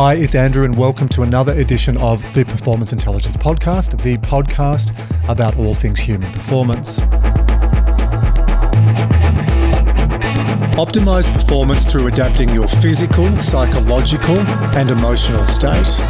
Hi, it's Andrew and welcome to another edition of the Performance Intelligence Podcast, the podcast about all things human performance. Optimize performance through adapting your physical, psychological, and emotional state.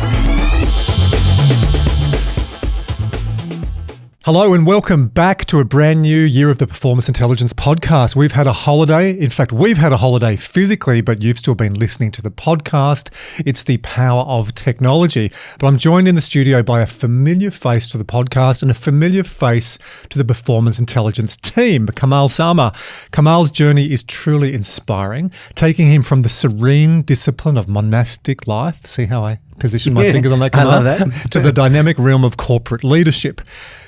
Hello and welcome back to a brand new year of the Performance Intelligence Podcast. We've had a holiday. In fact, we've had a holiday physically, but you've still been listening to the podcast. It's the power of technology. But I'm joined in the studio by a familiar face to the podcast and a familiar face to the Performance Intelligence team, Kamal Sarma. Kamal's journey is truly inspiring, taking him from the serene discipline of monastic life. See how I position my fingers on that, Kamal? I love that. To the dynamic realm of corporate leadership.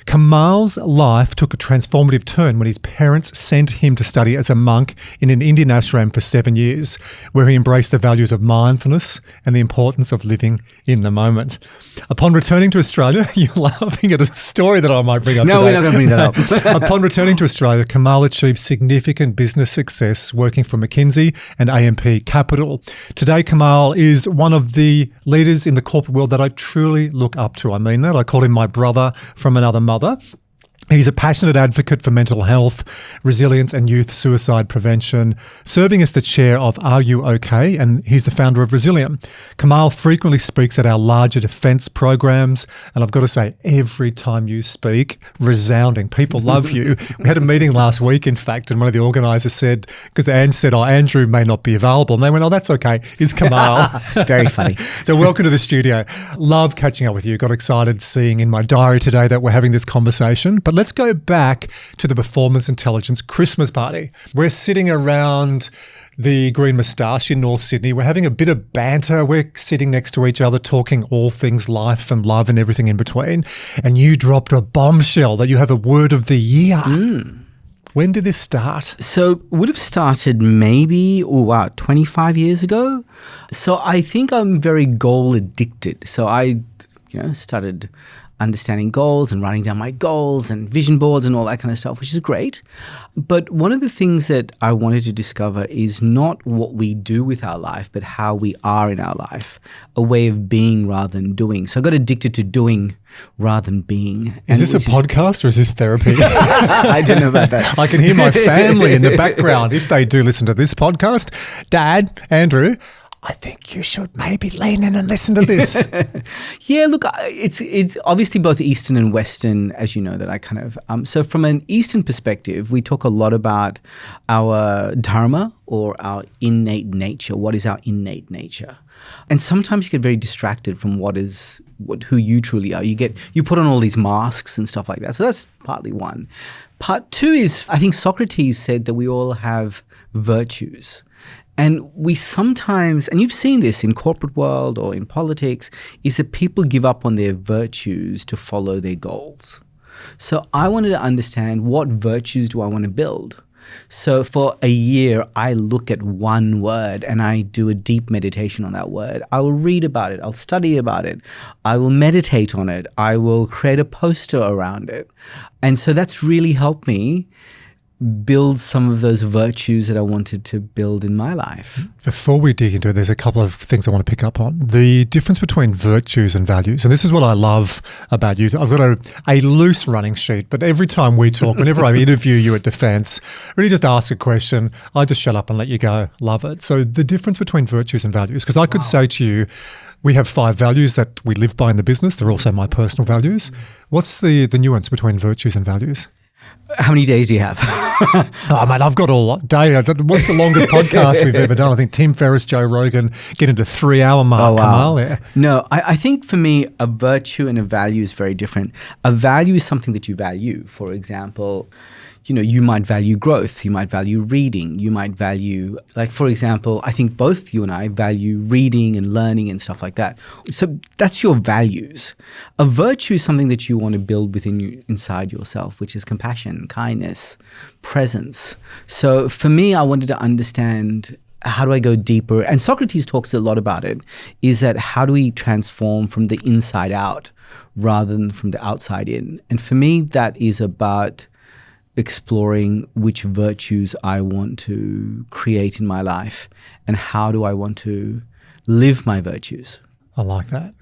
Kamal's life took a transformative turn when his parents sent him to study as a monk in an Indian ashram for 7 years, where he embraced the values of mindfulness and the importance of living in the moment. Upon returning to Australia, you're laughing at a story that I might bring up No, today. we're not going to bring that up. Upon returning to Australia, Kamal achieved significant business success working for McKinsey and AMP Capital. Today, Kamal is one of the leaders in the corporate world that I truly look up to. I mean that. I call him my brother from another mother. He's a passionate advocate for mental health, resilience and youth suicide prevention, serving as the chair of Are You OK? And he's the founder of Resilient. Kamal frequently speaks at our larger defence programs. And I've got to say, every time you speak, resounding. People love you. We had a meeting last week, in fact, and one of the organisers said, because Anne said, Andrew may not be available. And they went, that's okay. It's Kamal. Very funny. So welcome to the studio. Love catching up with you. Got excited seeing in my diary today that we're having this conversation. But let's go back to the Performance Intelligence Christmas party. We're sitting around the Green Moustache in North Sydney. We're having a bit of banter. We're sitting next to each other, talking all things life and love and everything in between. And you dropped a bombshell that you have a word of the year. When did this start? So it would have started maybe, 25 years ago. So I think I'm very goal addicted. So I, started understanding goals and writing down my goals and vision boards and all that kind of stuff, which is great. But one of the things that I wanted to discover is not what we do with our life, but how we are in our life, a way of being rather than doing. So I got addicted to doing rather than being. Is this a podcast or is this therapy? I don't know about that. I can hear my family in the background. If they do listen to this podcast, Dad, Andrew, I think you should maybe lean in and listen to this. Yeah, look, it's obviously both Eastern and Western, as you know, that I kind of... so from an Eastern perspective, we talk a lot about our dharma or our innate nature. What is our innate nature? And sometimes you get very distracted from who you truly are. You put on all these masks and stuff like that. So that's partly one. Part two is, I think Socrates said that we all have virtues. And we sometimes, and you've seen this in corporate world or in politics, is that people give up on their virtues to follow their goals. So I wanted to understand, what virtues do I want to build? So for a year, I look at one word and I do a deep meditation on that word. I will read about it. I'll study about it. I will meditate on it. I will create a poster around it. And so that's really helped me build some of those virtues that I wanted to build in my life. Before we dig into it, there's a couple of things I want to pick up on. The difference between virtues and values. And this is what I love about you. I've got a loose running sheet, but every time we talk, whenever I interview you at Defence, really just ask a question, I just shut up and let you go. Love it. So the difference between virtues and values, because I could say to you, we have 5 values that we live by in the business. They're also my personal values. What's the nuance between virtues and values? How many days do you have? Mate, I've got all day. What's the longest podcast we've ever done? I think Tim Ferriss, Joe Rogan get into 3-hour mark. Oh, wow. Kamal, yeah. No, I think for me, a virtue and a value is very different. A value is something that you value. For example, you might value growth, you might value reading, you might value, like, for example, I think both you and I value reading and learning and stuff like that. So that's your values. A virtue is something that you want to build inside yourself, which is compassion, kindness, presence. So for me, I wanted to understand, how do I go deeper? And Socrates talks a lot about it, is that how do we transform from the inside out rather than from the outside in? And for me, that is about exploring which virtues I want to create in my life and how do I want to live my virtues. I like that.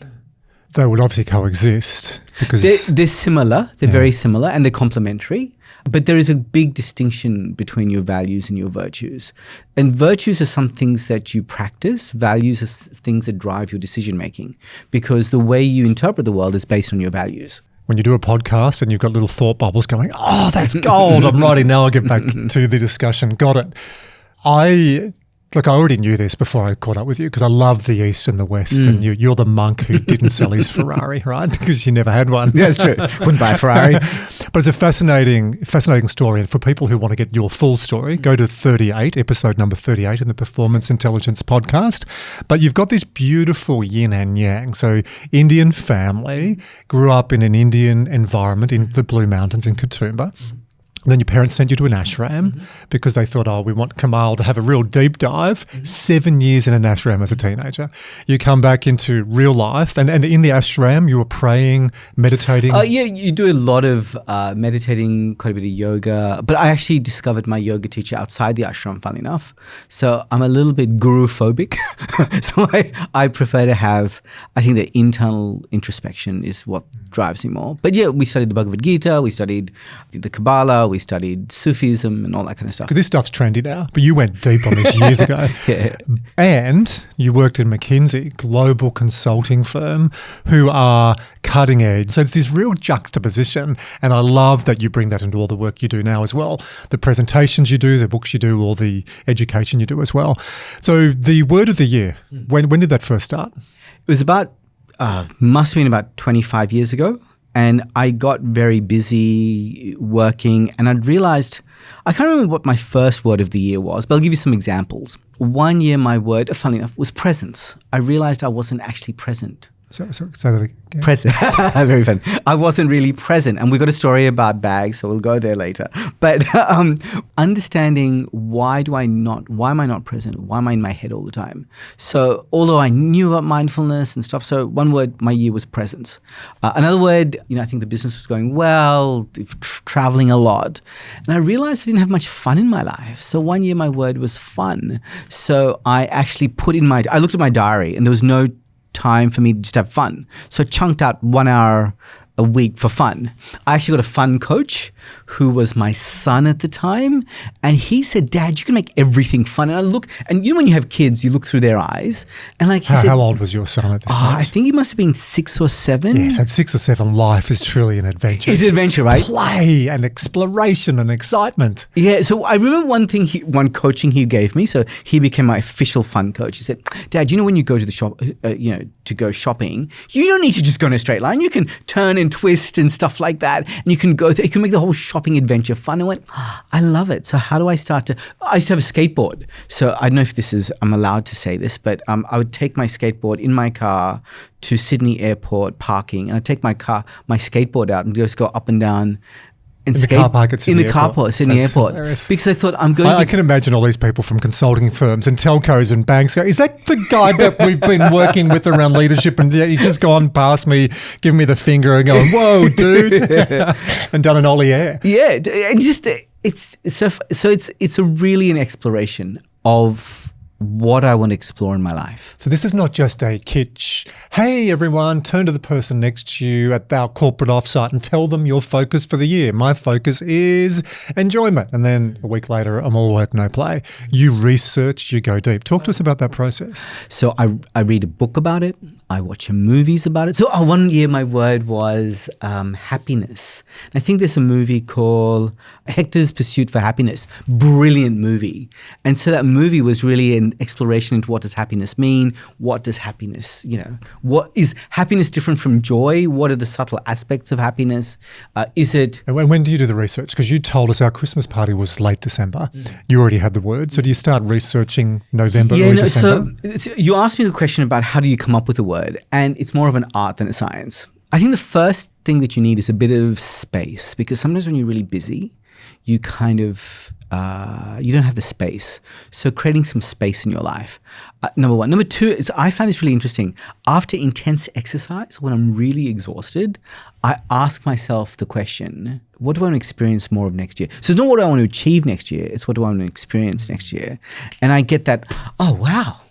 They would obviously coexist because they're similar. They're very similar and they're complementary. But there is a big distinction between your values and your virtues. And virtues are some things that you practice. Values are things that drive your decision making, because the way you interpret the world is based on your values. when you do a podcast and you've got little thought bubbles going, oh, that's gold. I'm writing now. I'll get back to the discussion. Got it. Look, I already knew this before I caught up with you because I love the East and the West, and you're the monk who didn't sell his Ferrari, right? Because you never had one. Yeah, that's true. Wouldn't buy a Ferrari. But it's a fascinating story. And for people who want to get your full story, go to 38, episode number 38 in the Performance Intelligence podcast. But you've got this beautiful yin and yang. So Indian family, grew up in an Indian environment in the Blue Mountains in Katoomba. Then your parents sent you to an ashram because they thought, oh, we want Kamal to have a real deep dive. 7 years in an ashram as a teenager. You come back into real life and in the ashram you were praying, meditating. Yeah, you do a lot of meditating, quite a bit of yoga. But I actually discovered my yoga teacher outside the ashram, funnily enough. So I'm a little bit guru-phobic. So I prefer to have, I think the internal introspection is what drives me more. But yeah, we studied the Bhagavad Gita, we studied the Kabbalah, we studied Sufism and all that kind of stuff. Because this stuff's trendy now, but you went deep on this years ago. Yeah. And you worked in McKinsey, global consulting firm, who are cutting edge. So it's this real juxtaposition. And I love that you bring that into all the work you do now as well. The presentations you do, the books you do, all the education you do as well. So the word of the year, when did that first start? It was about, must have been about 25 years ago. And I got very busy working and I'd realized, I can't remember what my first word of the year was, but I'll give you some examples. One year my word, funnily enough, was presence. I realized I wasn't actually present. So say that again. Present. Very fun. I wasn't really present. And we've got a story about bags, so we'll go there later. But understanding why am I not present? Why am I in my head all the time? So although I knew about mindfulness and stuff, so one word, my year was presence. Another word, I think the business was going well, traveling a lot. And I realized I didn't have much fun in my life. So one year my word was fun. So I actually I looked at my diary and there was no time for me to just have fun. So I chunked out 1 hour a week for fun. I actually got a fun coach who was my son at the time. And he said, Dad, you can make everything fun. And when you have kids, you look through their eyes. And he said, how old was your son at this stage? I think he must have been 6 or 7. Yes, at 6 or 7, life is truly an adventure. It's an adventure, right? Play and exploration and excitement. Yeah, so I remember one coaching he gave me. So he became my official fun coach. He said, Dad, when you go to the shop, to go shopping, you don't need to just go in a straight line. You can turn and twist and stuff like that. And you can you can make the whole shopping adventure fun. I went, I love it. So how do I start I used to have a skateboard. So I don't know if I'm allowed to say this, but I would take my skateboard in my car to Sydney Airport parking, and I'd take my skateboard out and just go up and down and in the car park at Sydney Airport. Hilarious. Because I thought I can imagine all these people from consulting firms and telcos and banks go, is that the guy that we've been working with around leadership, and he's just gone past me, giving me the finger and going, whoa, dude, and done an ollie air. Yeah, and just it's really an exploration of what I want to explore in my life. So this is not just a kitsch, hey everyone, turn to the person next to you at our corporate offsite and tell them your focus for the year. My focus is enjoyment. And then a week later, I'm all work, no play. You research, you go deep. Talk to us about that process. So I read a book about it. I watch movies about it. So one year my word was happiness. And I think there's a movie called Hector's Pursuit for Happiness. Brilliant movie. And so that movie was really an exploration into what does happiness mean? What does happiness, what is happiness different from joy? What are the subtle aspects of happiness? And when do you do the research? Because you told us our Christmas party was late December. You already had the word. So do you start researching November, early December? So you asked me the question about how do you come up with a word? And it's more of an art than a science. I think the first thing that you need is a bit of space, because sometimes when you're really busy, you kind of you don't have the space. So creating some space in your life, number one. Number two is I find this really interesting. After intense exercise, when I'm really exhausted, I ask myself the question, what do I want to experience more of next year? So it's not what do I want to achieve next year, it's what do I want to experience next year. And I get that, oh, wow.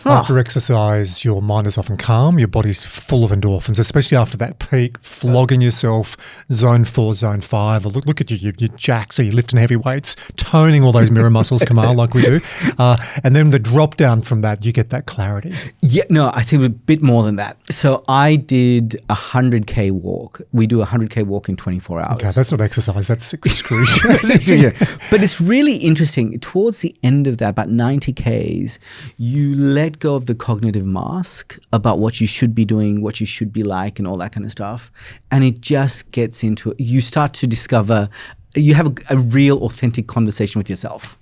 After exercise, your mind is often calm, your body's full of endorphins, especially after that peak, flogging yourself, zone 4, zone 5. Look at you, you're jacked, so you're lifting heavy weights, toning all those mirror muscles, Kamal, like we do. And then the drop down from that, you get that clarity. Yeah, no, I think a bit more than that. So I did a 100K walk. We do a 100K walk in 24 hours. Okay, that's not exercise, that's excruciating. But it's really interesting. Towards the end of that, about 90 Ks, you let go of the cognitive mask about what you should be doing, what you should be like, and all that kind of stuff. And it just gets into it. You start to discover, you have a real authentic conversation with yourself.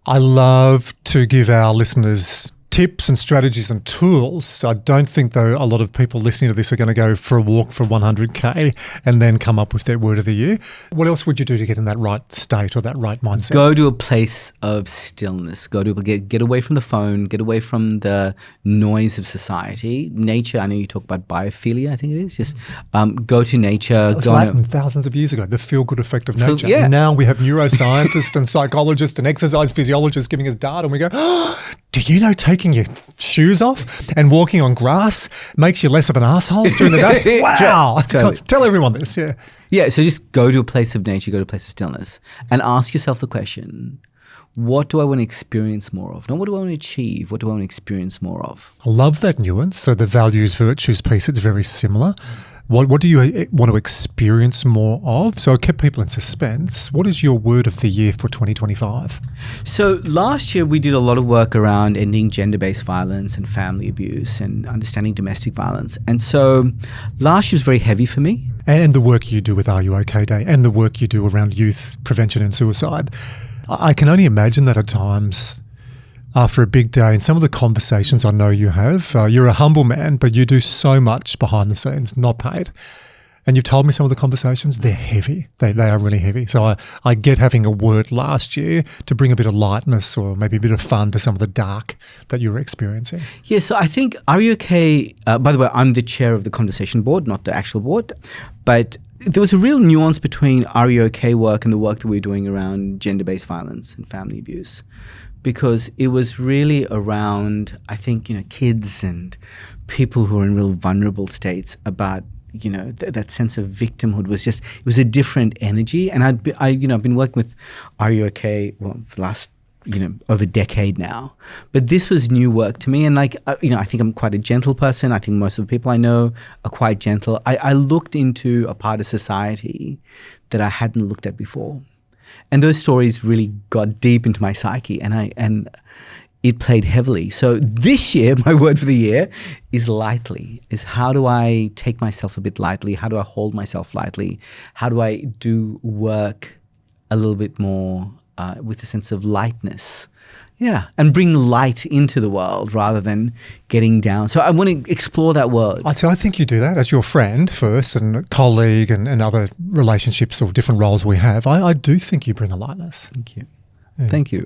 I love to give our listeners tips and strategies and tools. I don't think, though, a lot of people listening to this are going to go for a walk for 100K and then come up with their word of the year. What else would you do to get in that right state or that right mindset? Go to a place of stillness. Go to get away from the phone, get away from the noise of society. Nature, I know you talk about biophilia, I think it is. Just go to nature. It's Latin thousands of years ago, the feel-good effect of nature. Yeah. Now we have neuroscientists and psychologists and exercise physiologists giving us data, and we go, oh, do you know taking your shoes off and walking on grass makes you less of an asshole during the day? Wow. Totally. Tell everyone this, yeah. Yeah, so just go to a place of nature, go to a place of stillness, and ask yourself the question, what do I want to experience more of? Not what do I want to achieve, what do I want to experience more of? I love that nuance. So the values, virtues piece, it's very similar. What do you want to experience more of? So I kept people in suspense. What is your word of the year for 2025? So last year we did a lot of work around ending gender-based violence and family abuse and understanding domestic violence. And so last year was very heavy for me. And the work you do with Are You OK Day and the work you do around youth prevention and suicide. I can only imagine that at times after a big day and some of the conversations I know you have, you're a humble man, but you do so much behind the scenes, not paid. And you've told me some of the conversations, they're heavy. They are really heavy. So I get having a word last year to bring a bit of lightness or maybe a bit of fun to some of the dark that you were experiencing. Yeah, so I think Are You OK? By the way, I'm the chair of the conversation board, not the actual board. But there was a real nuance between Are You OK work and the work that we're doing around gender-based violence and family abuse. Because it was really around, I think, kids and people who are in real vulnerable states about, that sense of victimhood it was a different energy. And I've been working with Are You OK? Well, for the last, over a decade now. But this was new work to me. And I think I'm quite a gentle person. I think most of the people I know are quite gentle. I looked into a part of society that I hadn't looked at before. And those stories really got deep into my psyche, and it played heavily. So this year, my word for the year is lightly. Is how do I take myself a bit lightly? How do I hold myself lightly? How do I do work a little bit more with a sense of lightness? Yeah, and bring light into the world rather than getting down. So I want to explore that world. I think you do that as your friend first and colleague and other relationships or different roles we have. I do think you bring a lightness. Thank you. Yeah. Thank you.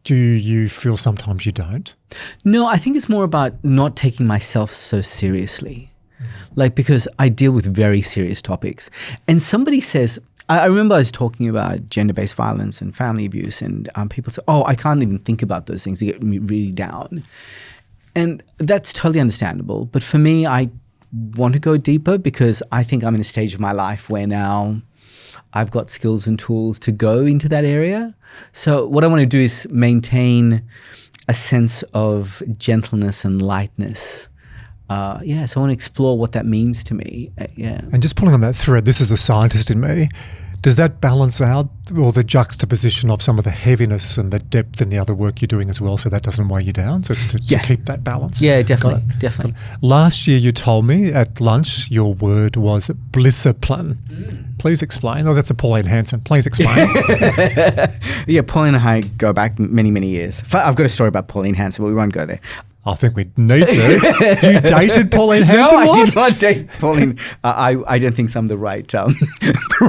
Do you feel sometimes you don't? No, I think it's more about not taking myself so seriously. Because I deal with very serious topics. And somebody says, I remember I was talking about gender-based violence and family abuse, and people say, oh, I can't even think about those things. They get me really down. And that's totally understandable. But for me, I want to go deeper because I think I'm in a stage of my life where now I've got skills and tools to go into that area. So what I want to do is maintain a sense of gentleness and lightness. So I want to explore what that means to me. And just pulling on that thread, this is the scientist in me. Does that balance out or the juxtaposition of some of the heaviness and the depth in the other work you're doing as well, so that doesn't weigh you down? So it's to keep that balance. Yeah, definitely. Last year you told me at lunch your word was blisscipline. Please explain. Oh, that's a Pauline Hanson. Please explain. Yeah, Pauline and I go back many, many years. I've got a story about Pauline Hanson, but we won't go there. I think we need to. You dated Pauline Hanson? No, I did not date Pauline. I don't think I'm the right, oh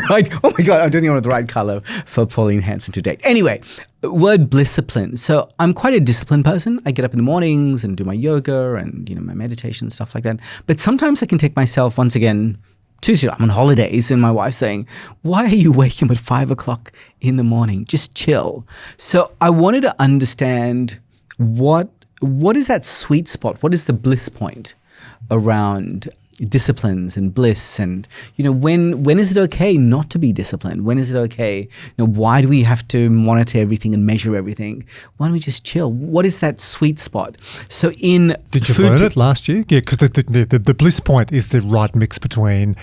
my God, I don't think I'm the right color for Pauline Hanson to date. Anyway, word blisscipline. So I'm quite a disciplined person. I get up in the mornings and do my yoga and, my meditation, stuff like that. But sometimes I can take myself, once again, I'm on holidays and my wife's saying, why are you waking up at 5 o'clock in the morning? Just chill. So I wanted to understand what what is that sweet spot? What is the bliss point around disciplines and bliss? And, when is it okay not to be disciplined? When is it okay? Why do we have to monitor everything and measure everything? Why don't we just chill? What is that sweet spot? So Did you learn it last year? Yeah, because the bliss point is the right mix between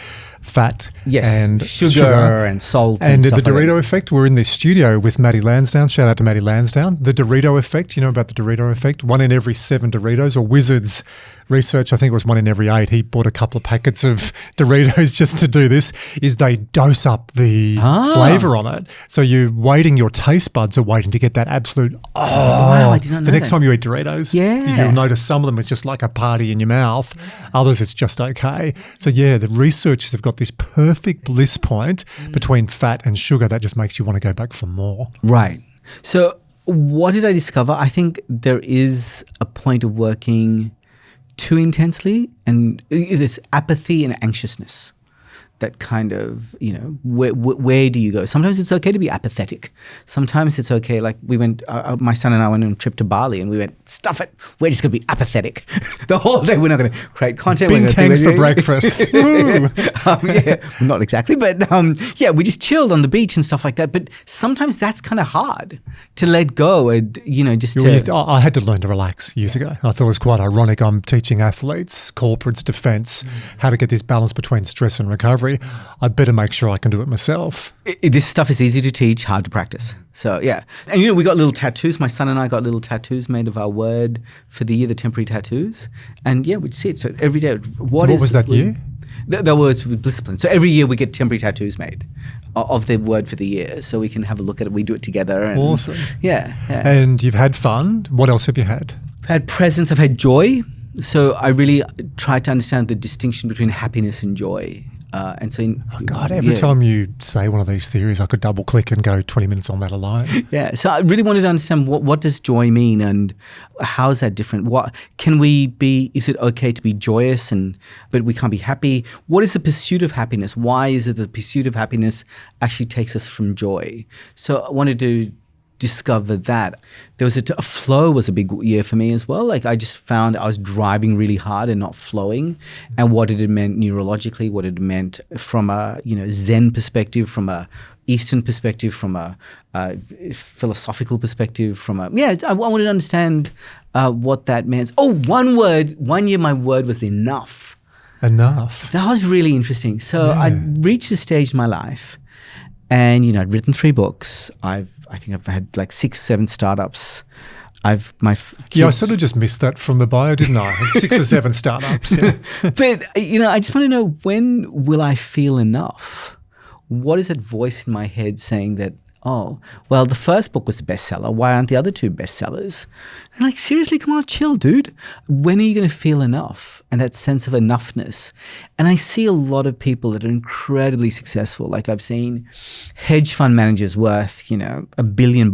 fat and sugar and salt. And the stuff Dorito like effect. We're in the studio with Maddie Lansdowne. Shout out to Maddie Lansdowne. The Dorito effect, you know about the Dorito effect? 1 in every 7 Doritos, or Wizards research, I think it was 1 in every 8. He bought a couple of packets of Doritos just to do this, is they dose up the flavor on it. So you're waiting, your taste buds are waiting to get that absolute, wow, I did not know the next that. time you eat Doritos, Yeah. you'll notice some of them it's just like a party in your mouth. Others it's just okay. So yeah, the researchers have got this perfect bliss point between fat and sugar that just makes you want to go back for more. Right. So what did I discover? I think there is a point of working too intensely, and it's apathy and anxiousness. That kind of, where do you go? Sometimes it's okay to be apathetic. Sometimes it's okay. Like we went, my son and I went on a trip to Bali, and we went, stuff it. We're just going to be apathetic the whole day. We're not going to create content. Bintangs for breakfast. Not exactly, but we just chilled on the beach and stuff like that. But sometimes that's kind of hard to let go, and I had to learn to relax years ago. I thought it was quite ironic. I'm teaching athletes, corporates, defence, how to get this balance between stress and recovery. I better make sure I can do it myself. This stuff is easy to teach, hard to practice. So, yeah. And, we got little tattoos. My son and I got little tattoos made of our word for the year, the temporary tattoos. And, we'd see it. So, every day. What was that year? The words with blisscipline. So, every year we get temporary tattoos made of the word for the year. So, we can have a look at it. We do it together. And, awesome. Yeah. And you've had fun. What else have you had? I've had presence. I've had joy. So, I really tried to understand the distinction between happiness and joy. Every time you say one of these theories, I could double click and go 20 minutes on that alone. Yeah. So I really wanted to understand what does joy mean, and how is that different? Is it okay to be joyous but we can't be happy? What is the pursuit of happiness? Why is it the pursuit of happiness actually takes us from joy? So I wanted to discover that. There was a flow was a big year for me as well. Like I just found I was driving really hard and not flowing, and what it meant neurologically, what it meant from a Zen perspective, from a Eastern perspective, from a philosophical perspective, I wanted to understand what that meant. Oh, one year my word was enough. Enough. That was really interesting. So I reached a stage in my life, and I'd written 3 books. I think I've had like 6, 7 startups. I sort of just missed that from the bio, didn't I? 6 or 7 startups. Yeah. But I just want to know, when will I feel enough? What is that voice in my head saying that, oh, well, the first book was a bestseller. Why aren't the other 2 bestsellers? And like, seriously, come on, chill, dude. When are you going to feel enough? And that sense of enoughness. And I see a lot of people that are incredibly successful. Like I've seen hedge fund managers worth, $1 billion.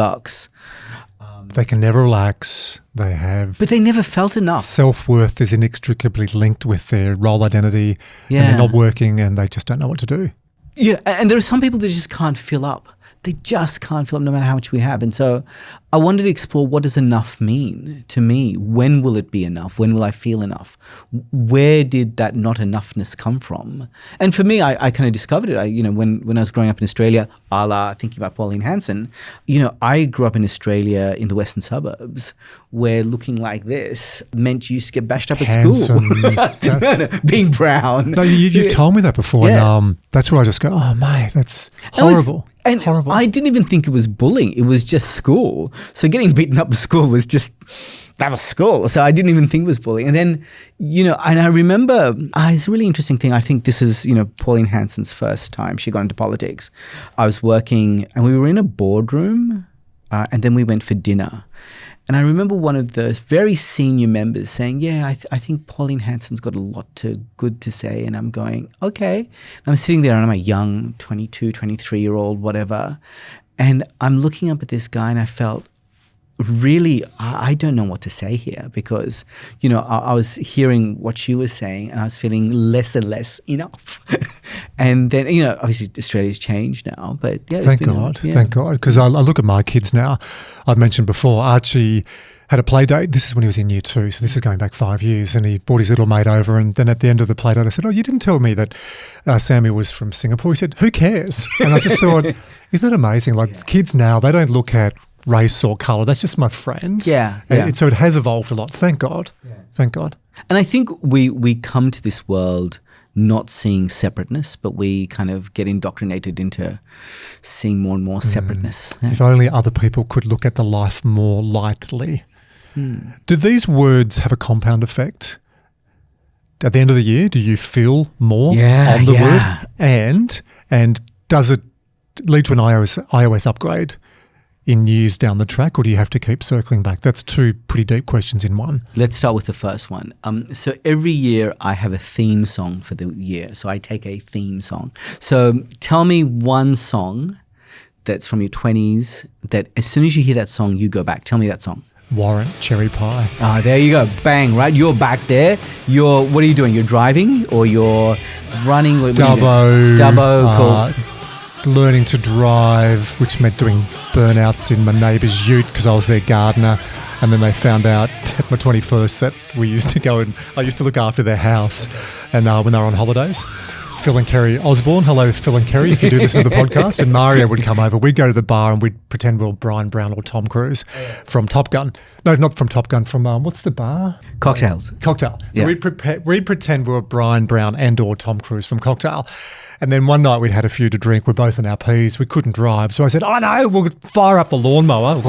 They can never relax. But they never felt enough. Self-worth is inextricably linked with their role identity. And they're not working, and they just don't know what to do. Yeah, and there are some people that just can't fill up. They just can't fill up no matter how much we have. And so I wanted to explore, what does enough mean to me? When will it be enough? When will I feel enough? Where did that not enoughness come from? And for me, I kind of discovered it. When I was growing up in Australia, a la thinking about Pauline Hanson, I grew up in Australia in the western suburbs, where looking like this meant you used to get bashed up at school. No, being brown. No, you've told me that before. Yeah. And that's where I just go, oh, mate, that's horrible. Horrible. I didn't even think it was bullying. It was just school. So getting beaten up at school was that was school. So I didn't even think it was bullying. And then, and I remember, it's a really interesting thing. I think this is, Pauline Hanson's first time she got into politics. I was working, and we were in a boardroom, and then we went for dinner. And I remember one of the very senior members saying, I think Pauline Hanson's got a lot good to say. And I'm going, okay. And I'm sitting there, and I'm a young 22, 23-year-old, whatever. And I'm looking up at this guy, and I felt really, I don't know what to say here because, I was hearing what she was saying and I was feeling less and less enough. And then, obviously Australia's changed now, but yeah. Thank God. Because I look at my kids now. I've mentioned before, Archie had a play date. This is when he was in year 2, so this is going back 5 years, and he brought his little mate over, and then at the end of the play date I said, you didn't tell me that Sammy was from Singapore. He said, who cares? And I just thought, isn't that amazing? Like kids now, they don't look at race or colour. That's just my friend. Yeah. So it has evolved a lot. Thank God. Yeah. Thank God. And I think we come to this world not seeing separateness, but we kind of get indoctrinated into seeing more and more separateness. Yeah. If only other people could look at the life more lightly. Do these words have a compound effect? At the end of the year, do you feel more on the word? And does it lead to an iOS upgrade in years down the track, or do you have to keep circling back? That's 2 pretty deep questions in one. Let's start with the first one. So every year I have a theme song for the year. So I take a theme song. So tell me one song that's from your 20s that as soon as you hear that song, you go back. Tell me that song. Warrant, Cherry Pie. There you go. Bang, right? You're back there. What are you doing? You're driving or you're running? Dubbo, cool. Learning to drive, which meant doing burnouts in my neighbour's ute because I was their gardener. And then they found out at my 21st that we used to go and I used to look after their house and when they were on holidays. Phil and Kerry Osborne. Hello, Phil and Kerry, if you do listen to the podcast. And Mario would come over. We'd go to the bar and we'd pretend we were Brian Brown or Tom Cruise from Top Gun. No, not from Top Gun, from what's the bar? Cocktails. Cocktail. So we'd pretend we were Brian Brown and or Tom Cruise from Cocktail. And then one night we'd had a few to drink. We're both in our P's. We couldn't drive. So I said, no, we'll fire up the lawnmower.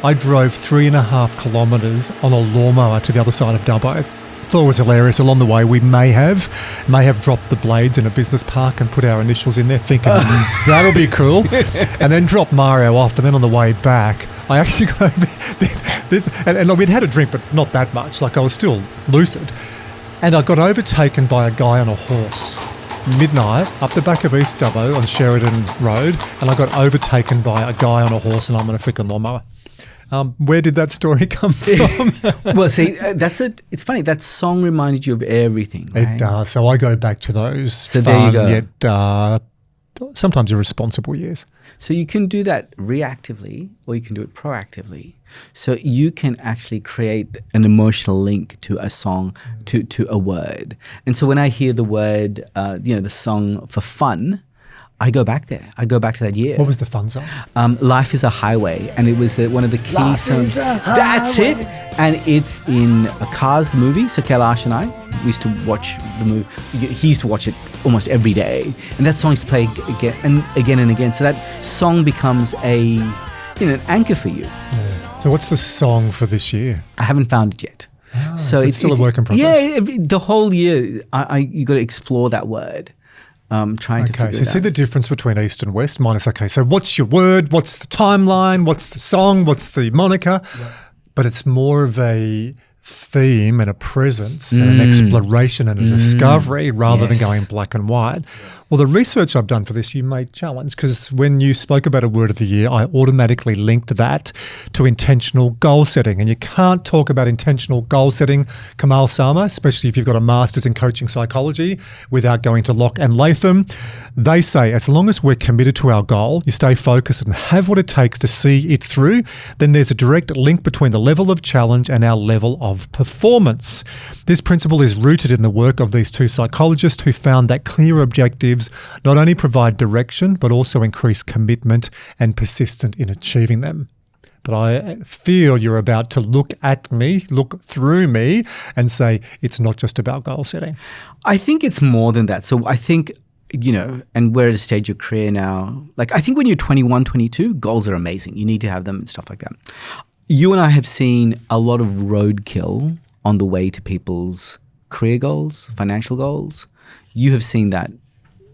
I drove 3.5 kilometres on a lawnmower to the other side of Dubbo. Thought it was hilarious. Along the way, we may have dropped the blades in a business park and put our initials in there, thinking that'll be cool, and then dropped Mario off. And then on the way back, I actually got this, and we'd had a drink, but not that much. Like I was still lucid, and I got overtaken by a guy on a horse. Midnight, up the back of East Dubbo on Sheridan Road, and I got overtaken by a guy on a horse, and I'm on a freaking lawnmower. Where did that story come from? Well, see, it's funny. That song reminded you of everything, right? It does. So I go back to those fun, yet sometimes irresponsible years. So you can do that reactively or you can do it proactively. So you can actually create an emotional link to a song, to a word. And so when I hear the word, the song for fun, I go back there. I go back to that year. What was the fun song? Life is a Highway. And it was one of the key songs. That's it. And it's in Cars, the movie. So Kailash and I, we used to watch the movie. He used to watch it almost every day. And that song is played again and again. So that song becomes an anchor for you. Yeah. So what's the song for this year? I haven't found it yet. So it's still a work in progress? Yeah, the whole year, you got to explore that word. Trying to figure it out. So see the difference between East and West? Mine is, so what's your word? What's the timeline? What's the song? What's the moniker? Yeah. But it's more of a theme and a presence and an exploration and a discovery rather than going black and white. Well, the research I've done for this, you may challenge, because when you spoke about a word of the year, I automatically linked that to intentional goal setting. And you can't talk about intentional goal setting, Kamal Sarma, especially if you've got a master's in coaching psychology, without going to Locke and Latham. They say as long as we're committed to our goal, you stay focused and have what it takes to see it through, then there's a direct link between the level of challenge and our level of performance. This principle is rooted in the work of these 2 psychologists who found that clear objectives not only provide direction, but also increase commitment and persistence in achieving them. But I feel you're about to look through me and say it's not just about goal setting. I think it's more than that. So I think, and we're at a stage of career now. Like I think when you're 21, 22, goals are amazing. You need to have them and stuff like that. You and I have seen a lot of roadkill on the way to people's career goals, financial goals. You have seen that.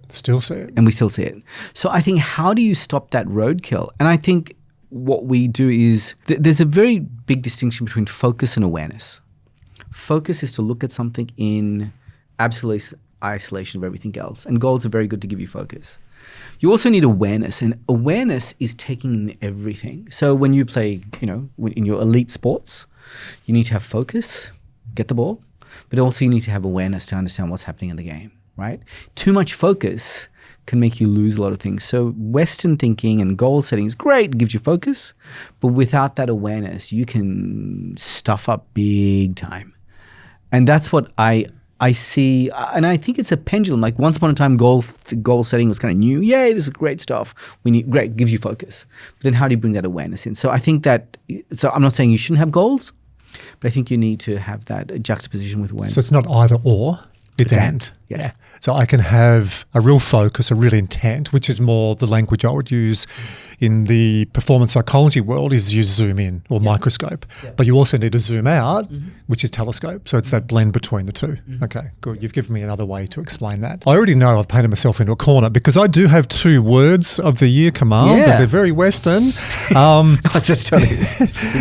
Still see it. And we still see it. So I think, how do you stop that roadkill? And I think what we do is, there's a very big distinction between focus and awareness. Focus is to look at something in absolute isolation of everything else. And goals are very good to give you focus. You also need awareness, and awareness is taking in everything. So when you play, in your elite sports, you need to have focus, get the ball, but also you need to have awareness to understand what's happening in the game, right? Too much focus can make you lose a lot of things. So Western thinking and goal setting is great, it gives you focus, but without that awareness, you can stuff up big time. And that's what I see, and I think it's a pendulum. Like once upon a time, goal setting was kind of new. Yay, this is great stuff. Great, gives you focus. But then how do you bring that awareness in? So I think so I'm not saying you shouldn't have goals, but I think you need to have that juxtaposition with awareness. So it's not either or, it's and. Yeah. So I can have a real focus, a real intent, which is more the language I would use in the performance psychology world is you zoom in or microscope. Yeah. But you also need to zoom out, which is telescope. So it's that blend between the two. Okay, good. You've given me another way to explain that. I already know I've painted myself into a corner because I do have 2 words of the year, Kamal, but they're very Western. That's totally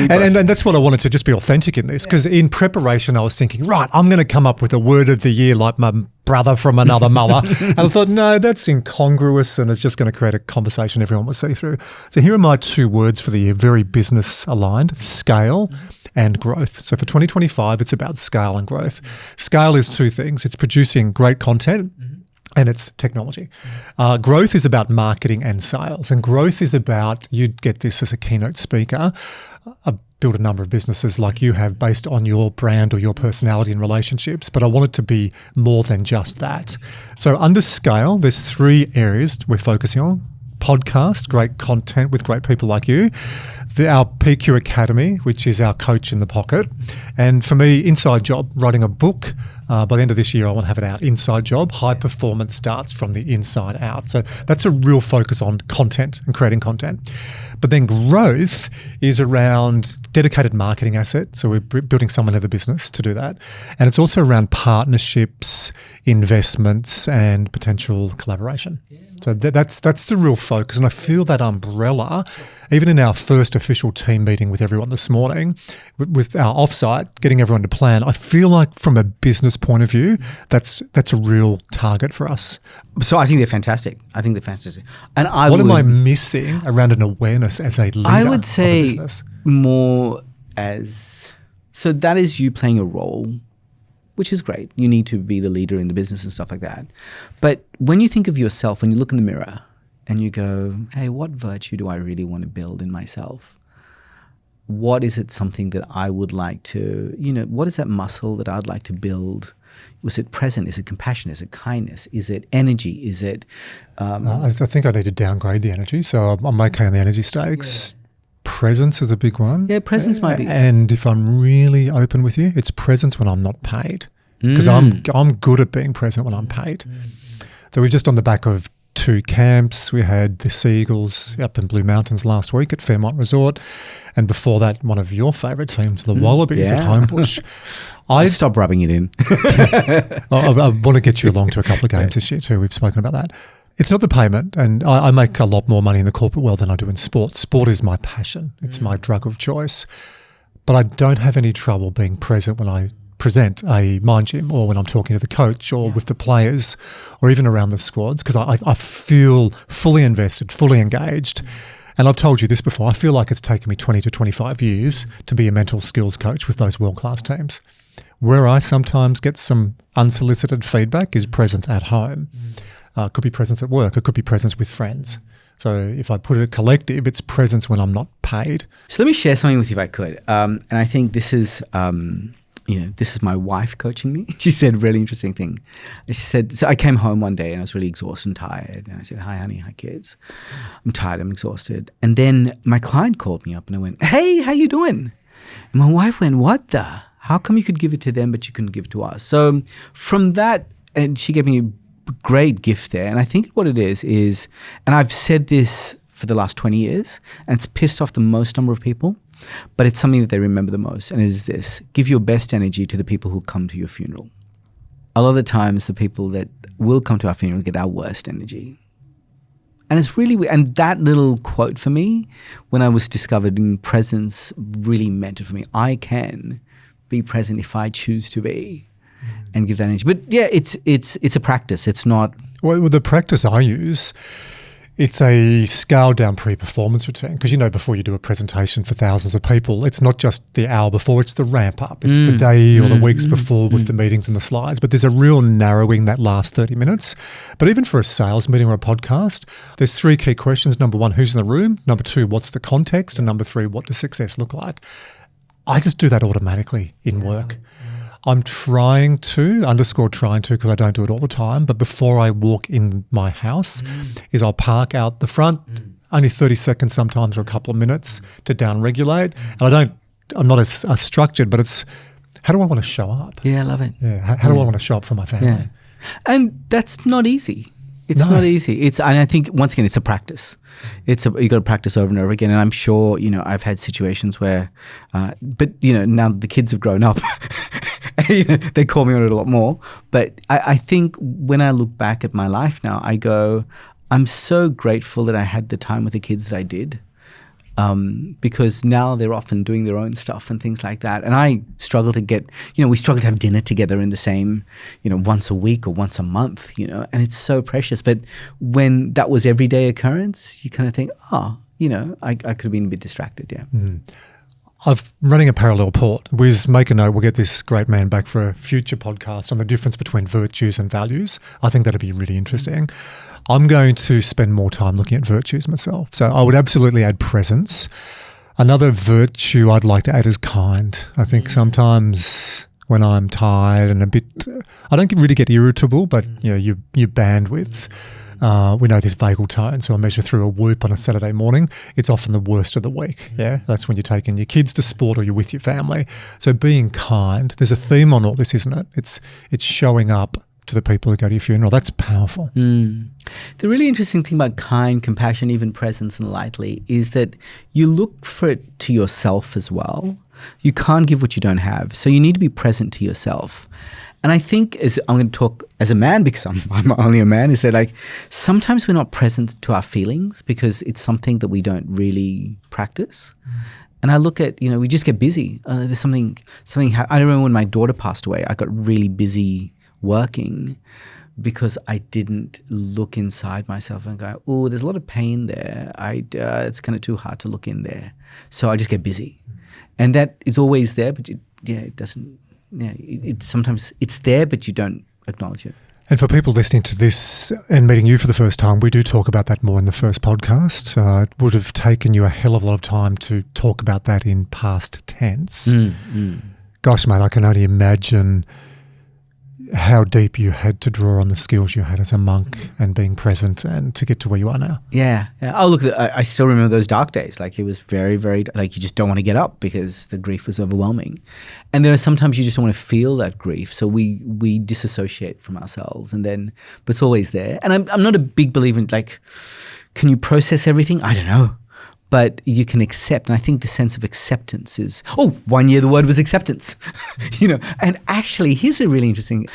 and that's what I wanted to just be authentic in this, because in preparation I was thinking, right, I'm going to come up with a word of the year like my brother from another mother. And I thought, no, that's incongruous and it's just going to create a conversation everyone will see through. So here are my 2 words for the year, very business aligned: scale and growth. So for 2025, it's about scale and growth. Scale is 2 things. It's producing great content and it's technology. Growth is about marketing and sales. And growth is about, you'd get this as a keynote speaker, build a number of businesses like you have based on your brand or your personality and relationships, but I want it to be more than just that. So under scale, there's 3 areas we're focusing on: podcast, great content with great people like you, our PQ Academy, which is our coach in the pocket, and for me, inside job, writing a book. By the end of this year, I want to have it out. Inside job, high performance starts from the inside out. So that's a real focus on content and creating content. But then growth is around dedicated marketing asset. So we're building someone in the business to do that. And it's also around partnerships, investments, and potential collaboration. So that's the real focus. And I feel that umbrella, even in our first official team meeting with everyone this morning, with our offsite, getting everyone to plan, I feel like from a business point of view, that's a real target for us. So I think they're fantastic. And what am I missing around an awareness as a leader I would say of a business? More as, so that is you playing a role, which is great. You need to be the leader in the business and stuff like that. But when you think of yourself, when you look in the mirror and you go, hey, what virtue do I really want to build in myself? What is it something that I would like to, what is that muscle that I'd like to build? Was it present? Is it compassion? Is it kindness? Is it energy? Is it... I think I need to downgrade the energy. So I'm okay on the energy stakes. Yeah. Presence is a big one. Yeah, presence might be. And if I'm really open with you, it's presence when I'm not paid. Because I'm good at being present when I'm paid. So we're just on the back of 2 camps. We had the Seagulls up in Blue Mountains last week at Fairmont Resort. And before that, one of your favourite teams, the Wallabies at Homebush. I stop rubbing it in. I want to get you along to a couple of games this year too. We've spoken about that. It's not the payment, and I make a lot more money in the corporate world than I do in sport. Sport is my passion. It's my drug of choice. But I don't have any trouble being present when I present a mind gym or when I'm talking to the coach or with the players or even around the squads, because I feel fully invested, fully engaged. And I've told you this before, I feel like it's taken me 20 to 25 years to be a mental skills coach with those world-class teams. Where I sometimes get some unsolicited feedback is presence at home. It could be presence at work. It could be presence with friends. So if I put it collective, it's presence when I'm not paid. So let me share something with you if I could. And I think this is, this is my wife coaching me. She said a really interesting thing. She said, so I came home one day and I was really exhausted and tired. And I said, hi, honey. Hi, kids. I'm tired. I'm exhausted. And then my client called me up and I went, hey, how you doing? And my wife went, what the? How come you could give it to them but you couldn't give it to us? So from that, and she gave me a great gift there. And I think what it is, and I've said this for the last 20 years, and it's pissed off the most number of people, but it's something that they remember the most. And it is this: give your best energy to the people who come to your funeral. A lot of the times, the people that will come to our funeral get our worst energy. And it's really weird. And that little quote for me, when I was discovered in presence, really meant it for me. I can be present if I choose to be. and give that energy. But yeah, it's a practice. It's not. Well, with the practice I use, it's a scaled down pre-performance routine because, before you do a presentation for thousands of people, it's not just the hour before, it's the ramp up. It's the day or the weeks before with the meetings and the slides. But there's a real narrowing that last 30 minutes. But even for a sales meeting or a podcast, there's 3 key questions. Number 1, who's in the room? Number 2, what's the context? And number 3, what does success look like? I just do that automatically in work. I'm trying to, because I don't do it all the time, but before I walk in my house is I'll park out the front, only 30 seconds sometimes or a couple of minutes to down-regulate. And I'm not as structured, but it's how do I want to show up? Yeah, I love it. Yeah, how do I want to show up for my family? Yeah. And that's not easy. It's not easy. And I think, once again, it's a practice. You got to practice over and over again. And I'm sure, I've had situations where, but now the kids have grown up, they call me on it a lot more. But I think when I look back at my life now, I go, I'm so grateful that I had the time with the kids that I did. Because now they're often doing their own stuff and things like that. And I struggle to get, we struggle to have dinner together in the same, once a week or once a month, and it's so precious. But when that was everyday occurrence, you kind of think, I could have been a bit distracted, yeah. I'm running a parallel port. Make a note, we'll get this great man back for a future podcast on the difference between virtues and values. I think that'd be really interesting. I'm going to spend more time looking at virtues myself. So I would absolutely add presence. Another virtue I'd like to add is kind. I think sometimes when I'm tired and a bit, I don't really get irritable, but your bandwidth. We know this vagal tone, so I measure through a Whoop on a Saturday morning. It's often the worst of the week. Yeah, that's when you're taking your kids to sport or you're with your family. So being kind. There's a theme on all this, isn't it? It's showing up to the people who go to your funeral. That's powerful. The really interesting thing about kind, compassion, even presence and lightly is that you look for it to yourself as well. You can't give what you don't have. So you need to be present to yourself. And I think, I'm going to talk as a man because I'm only a man, is that sometimes we're not present to our feelings because it's something that we don't really practice. And I look at, we just get busy. There's something. I remember when my daughter passed away, I got really busy working because I didn't look inside myself and go, oh, there's a lot of pain there. It's kind of too hard to look in there. So I just get busy. And that is always there, but it doesn't, sometimes it's there, but you don't acknowledge it. And for people listening to this and meeting you for the first time, we do talk about that more in the first podcast. It would have taken you a hell of a lot of time to talk about that in past tense. Gosh, mate, I can only imagine how deep you had to draw on the skills you had as a monk and being present and to get to where you are now. Yeah. Oh, look, I still remember those dark days. It was very, very, you just don't want to get up because the grief was overwhelming. And there are sometimes you just don't want to feel that grief. So we disassociate from ourselves but it's always there. And I'm not a big believer in can you process everything? I don't know. But you can accept. And I think the sense of acceptance is, 1 year the word was acceptance, And actually, here's a really interesting,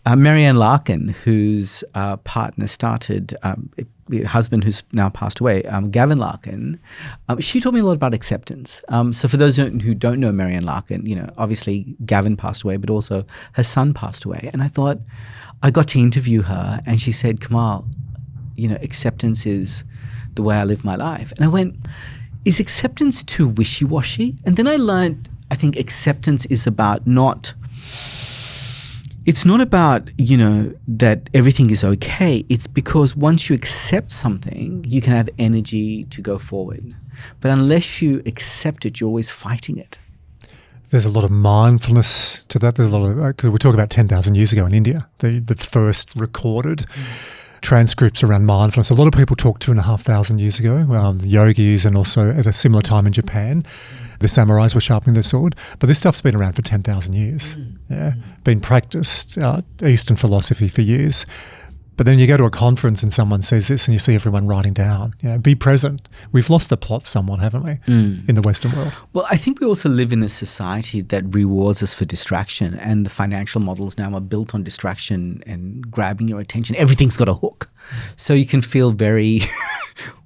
Marianne Larkin, whose partner started, husband who's now passed away, Gavin Larkin, she taught me a lot about acceptance. So for those who don't know Marianne Larkin, obviously Gavin passed away, but also her son passed away. And I thought, I got to interview her and she said, Kamal, acceptance is the way I live my life. And I went, is acceptance too wishy-washy? And then I learned, I think acceptance is about it's not about, that everything is okay. It's because once you accept something, you can have energy to go forward. But unless you accept it, you're always fighting it. There's a lot of mindfulness to that. There's a lot of, we talk about 10,000 years ago in India, the first recorded transcripts around mindfulness. A lot of people talk 2,500 years ago, the yogis, and also at a similar time in Japan, the samurais were sharpening their sword. But this stuff's been around for 10,000 years. Been practiced, Eastern philosophy for years. But then you go to a conference and someone says this and you see everyone writing down, be present. We've lost the plot somewhat, haven't we, in the Western world? Well, I think we also live in a society that rewards us for distraction, and the financial models now are built on distraction and grabbing your attention. Everything's got a hook. So you can feel very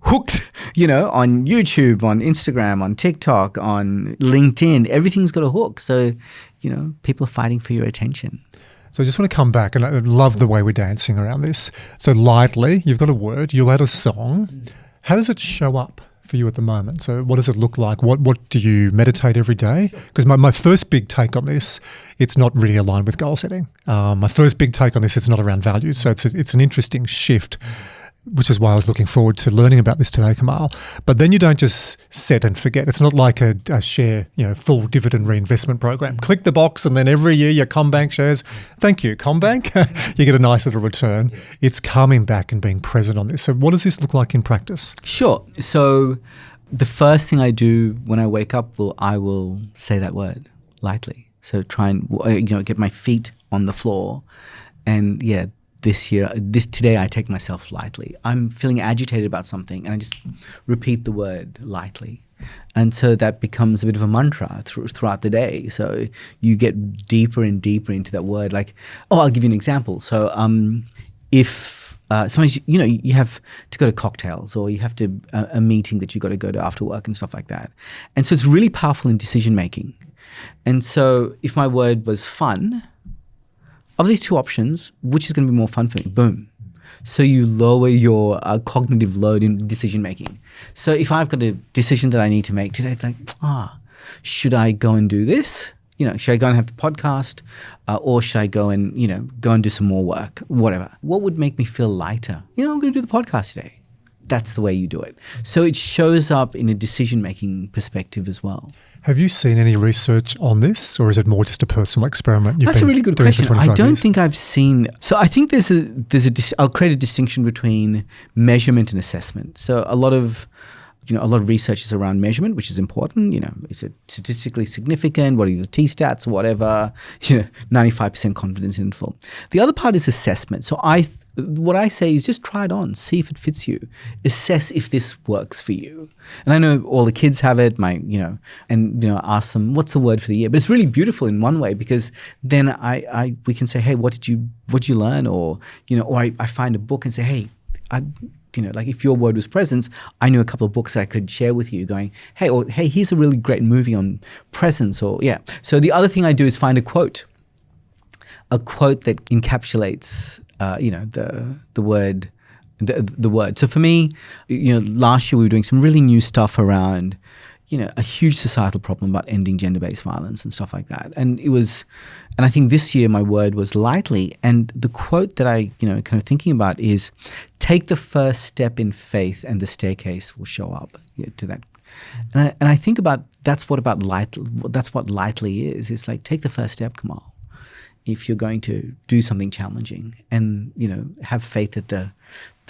hooked, on YouTube, on Instagram, on TikTok, on LinkedIn. Everything's got a hook. So, people are fighting for your attention. So I just want to come back, and I love the way we're dancing around this. So lightly, you've got a word, you'll add a song. How does it show up for you at the moment? So what does it look like? What do you meditate every day? Because my first big take on this, it's not really aligned with goal setting. My first big take on this, it's not around values. So it's an interesting shift, which is why I was looking forward to learning about this today, Kamal. But then you don't just set and forget. It's not like a share, full dividend reinvestment program. Click the box and then every year your CommBank shares, thank you, CommBank, you get a nice little return. It's coming back and being present on this. So what does this look like in practice? Sure. So the first thing I do when I wake up, I will say that word lightly. So try and get my feet on the floor. And today I take myself lightly. I'm feeling agitated about something and I just repeat the word lightly. And so that becomes a bit of a mantra throughout the day. So you get deeper and deeper into that word. Like, I'll give you an example. So if sometimes, you have to go to cocktails or you have to a meeting that you got to go to after work and stuff like that. And so it's really powerful in decision making. And so if my word was fun, of these two options, which is going to be more fun for me? Boom. So you lower your cognitive load in decision making. So if I've got a decision that I need to make today, it's like, should I go and do this? Should I go and have the podcast, or should I go and do some more work? Whatever. What would make me feel lighter? I'm going to do the podcast today. That's the way you do it. So it shows up in a decision making perspective as well. Have you seen any research on this, or is it more just a personal experiment? That's a really good question. I don't think I've seen. So I think I'll create a distinction between measurement and assessment. So a lot of research is around measurement, which is important. Is it statistically significant? What are the T-stats? Whatever. 95% confidence interval. The other part is assessment. So what I say is just try it on, see if it fits you, assess if this works for you. And I know all the kids have it. Ask them what's the word for the year. But it's really beautiful in one way because then we can say, hey, what did you learn? Or I find a book and say, hey, like if your word was presence, I knew a couple of books that I could share with you going, hey, here's a really great movie on presence, or yeah. So the other thing I do is find a quote that encapsulates, the word, the word. So for me, last year we were doing some really new stuff around, a huge societal problem about ending gender-based violence and stuff like that. And I think this year my word was lightly. And the quote that I, kind of thinking about is, take the first step in faith and the staircase will show up to that. And I think about, that's what lightly is. It's like, take the first step, Kamal. If you're going to do something challenging and, have faith that the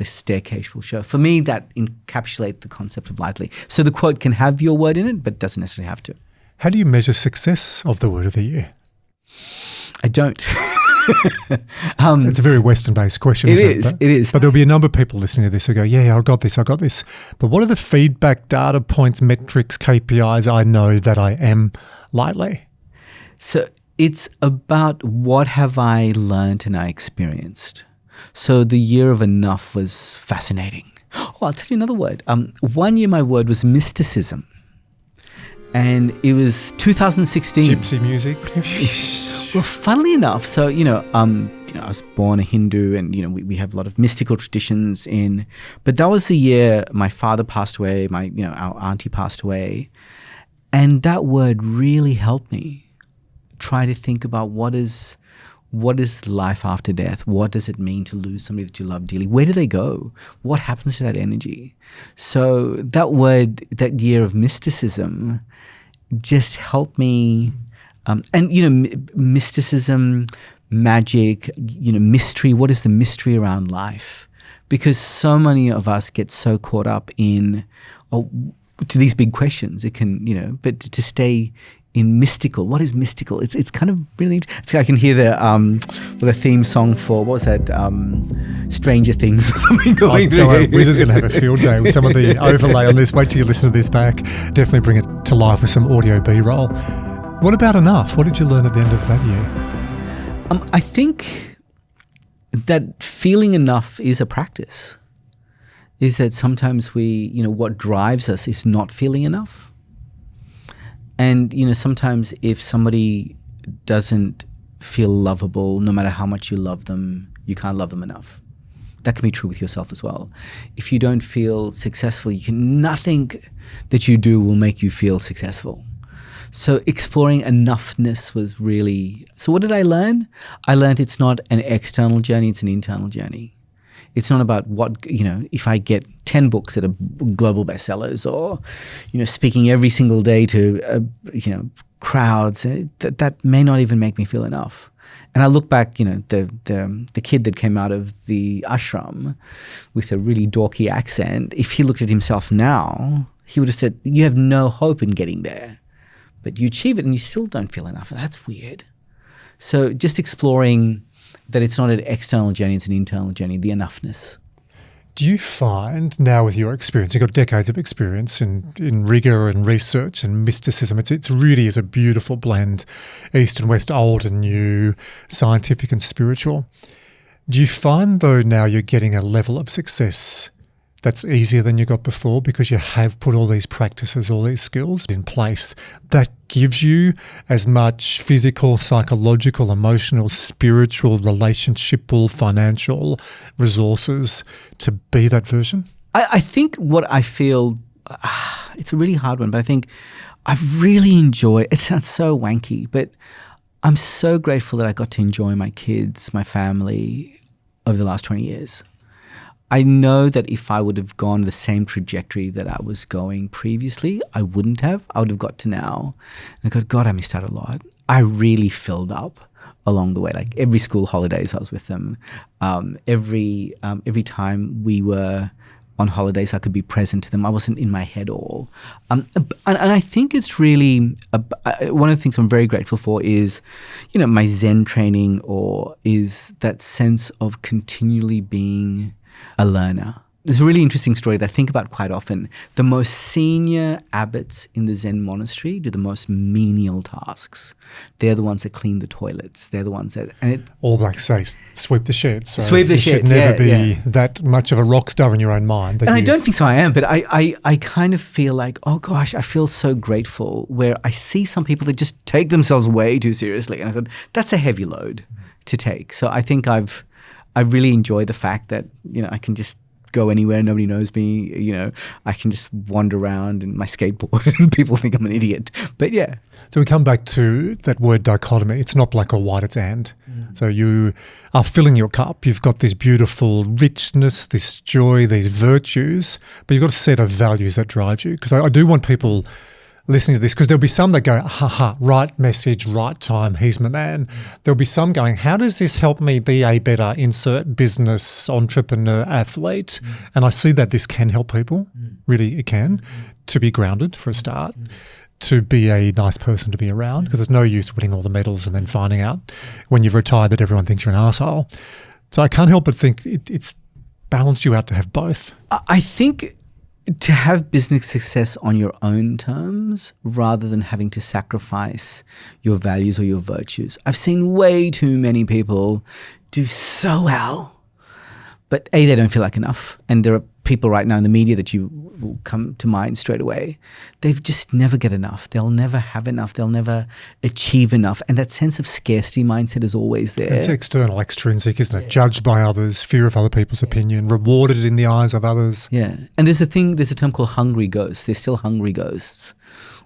staircase will show. For me, that encapsulates the concept of lightly. So the quote can have your word in it, but doesn't necessarily have to. How do you measure success of the word of the year? I don't. It's a very Western-based question, isn't it? It is. But there'll be a number of people listening to this who go, yeah, I got this. But what are the feedback, data points, metrics, KPIs I know that I am lightly? So it's about what have I learned and I experienced. So the year of enough was fascinating. I'll tell you another word. One year my word was mysticism. And it was 2016. Gypsy music. Well, funnily enough, so, I was born a Hindu and, we have a lot of mystical traditions but that was the year my father passed away, our auntie passed away. And that word really helped me try to think about what is life after death? What does it mean to lose somebody that you love dearly? Where do they go? What happens to that energy? So that word, that year of mysticism just helped me. Mysticism, magic, mystery. What is the mystery around life? Because so many of us get so caught up to these big questions. It can, but to stay in mystical. What is mystical? It's kind of really. I can hear the theme song for what was that? Stranger Things or something going through. Wiz is going to have a field day with some of the overlay on this. Wait till you listen to this back. Definitely bring it to life with some audio B-roll. What about enough? What did you learn at the end of that year? I think that feeling enough is a practice. Is that sometimes what drives us is not feeling enough. And, sometimes if somebody doesn't feel lovable, no matter how much you love them, you can't love them enough. That can be true with yourself as well. If you don't feel successful, nothing that you do will make you feel successful. So exploring enoughness was really... So what did I learn? I learned it's not an external journey, it's an internal journey. It's not about if I get 10 books that are global bestsellers or, speaking every single day to, crowds, that may not even make me feel enough. And I look back, the kid that came out of the ashram with a really dorky accent, if he looked at himself now, he would have said, you have no hope in getting there. But you achieve it and you still don't feel enough. That's weird. So just exploring that it's not an external journey, it's an internal journey, the enoughness. Do you find now with your experience, you've got decades of experience in rigor and research and mysticism, it really is a beautiful blend, East and West, old and new, scientific and spiritual. Do you find though now you're getting a level of success that's easier than you got before because you have put all these practices, all these skills in place that gives you as much physical, psychological, emotional, spiritual, relationshipal, financial resources to be that version? I think what I feel, it's a really hard one, but I think I really enjoy, it sounds so wanky, but I'm so grateful that I got to enjoy my kids, my family over the last 20 years. I know that if I would have gone the same trajectory that I was going previously, I wouldn't have. I would have got to now. And I go, God, I missed out a lot. I really filled up along the way. Like every school holidays, I was with them. Every time we were on holidays, I could be present to them. I wasn't in my head all. And I think it's really, one of the things I'm very grateful for is, my Zen training is that sense of continually being a learner. There's a really interesting story that I think about quite often. The most senior abbots in the Zen monastery do the most menial tasks. They're the ones that clean the toilets. They're the ones that... All Black say, sweep the shed. So sweep the shed, you should never be that much of a rock star in your own mind. And I don't think so I am, but I kind of feel like, oh gosh, I feel so grateful where I see some people that just take themselves way too seriously. And I thought, that's a heavy load to take. So I think I really enjoy the fact that, I can just go anywhere, nobody knows me, I can just wander around in my skateboard and people think I'm an idiot. But yeah. So we come back to that word dichotomy. It's not black or white, it's and. So you are filling your cup. You've got this beautiful richness, this joy, these virtues, but you've got a set of values that drive you. Because I do want people listening to this, because there'll be some that go, right message, right time, he's my man. There'll be some going, how does this help me be a better insert business, entrepreneur, athlete? And I see that this can help people, really it can, to be grounded for a start, to be a nice person to be around, because there's no use winning all the medals and then finding out when you've retired that everyone thinks you're an asshole. So I can't help but think it's balanced you out to have both. I think to have business success on your own terms rather than having to sacrifice your values or your virtues. I've seen way too many people do so well, but A, they don't feel like enough. And there are people right now in the media that you will come to mind straight away. They just never get enough. They'll never have enough. They'll never achieve enough. And that sense of scarcity mindset is always there. It's external, extrinsic, isn't it? Judged by others, fear of other people's opinion, rewarded in the eyes of others. Yeah. And there's a term called hungry ghosts. They're still hungry ghosts.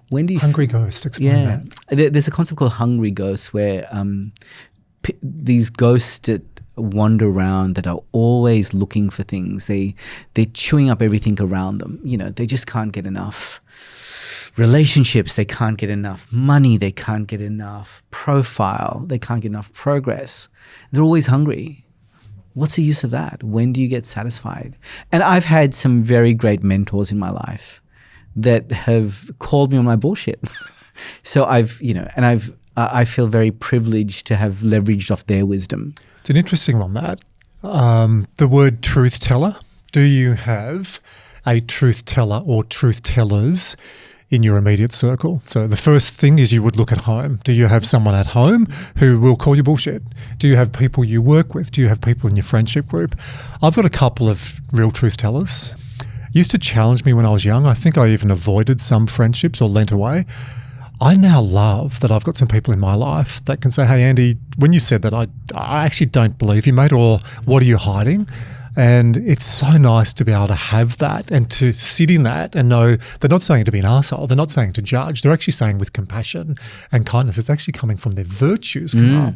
When do you... Hungry ghost, explain that. There's a concept called hungry ghosts where these ghosts that wander around that are always looking for things. They're chewing up everything around them. They just can't get enough. Relationships, they can't get enough. Money, they can't get enough. Profile, they can't get enough. Progress. They're always hungry. What's the use of that? When do you get satisfied? And I've had some very great mentors in my life that have called me on my bullshit. So I feel very privileged to have leveraged off their wisdom. It's an interesting one, that. The word truth teller. Do you have a truth teller or truth tellers in your immediate circle? So the first thing is you would look at home. Do you have someone at home who will call you bullshit? Do you have people you work with? Do you have people in your friendship group? I've got a couple of real truth tellers. Used to challenge me when I was young. I think I even avoided some friendships or lent away. I now love that I've got some people in my life that can say, hey, Andy, when you said that, I actually don't believe you, mate, or what are you hiding? And it's so nice to be able to have that and to sit in that and know they're not saying it to be an arsehole. They're not saying to judge. They're actually saying with compassion and kindness. It's actually coming from their virtues, Kamal.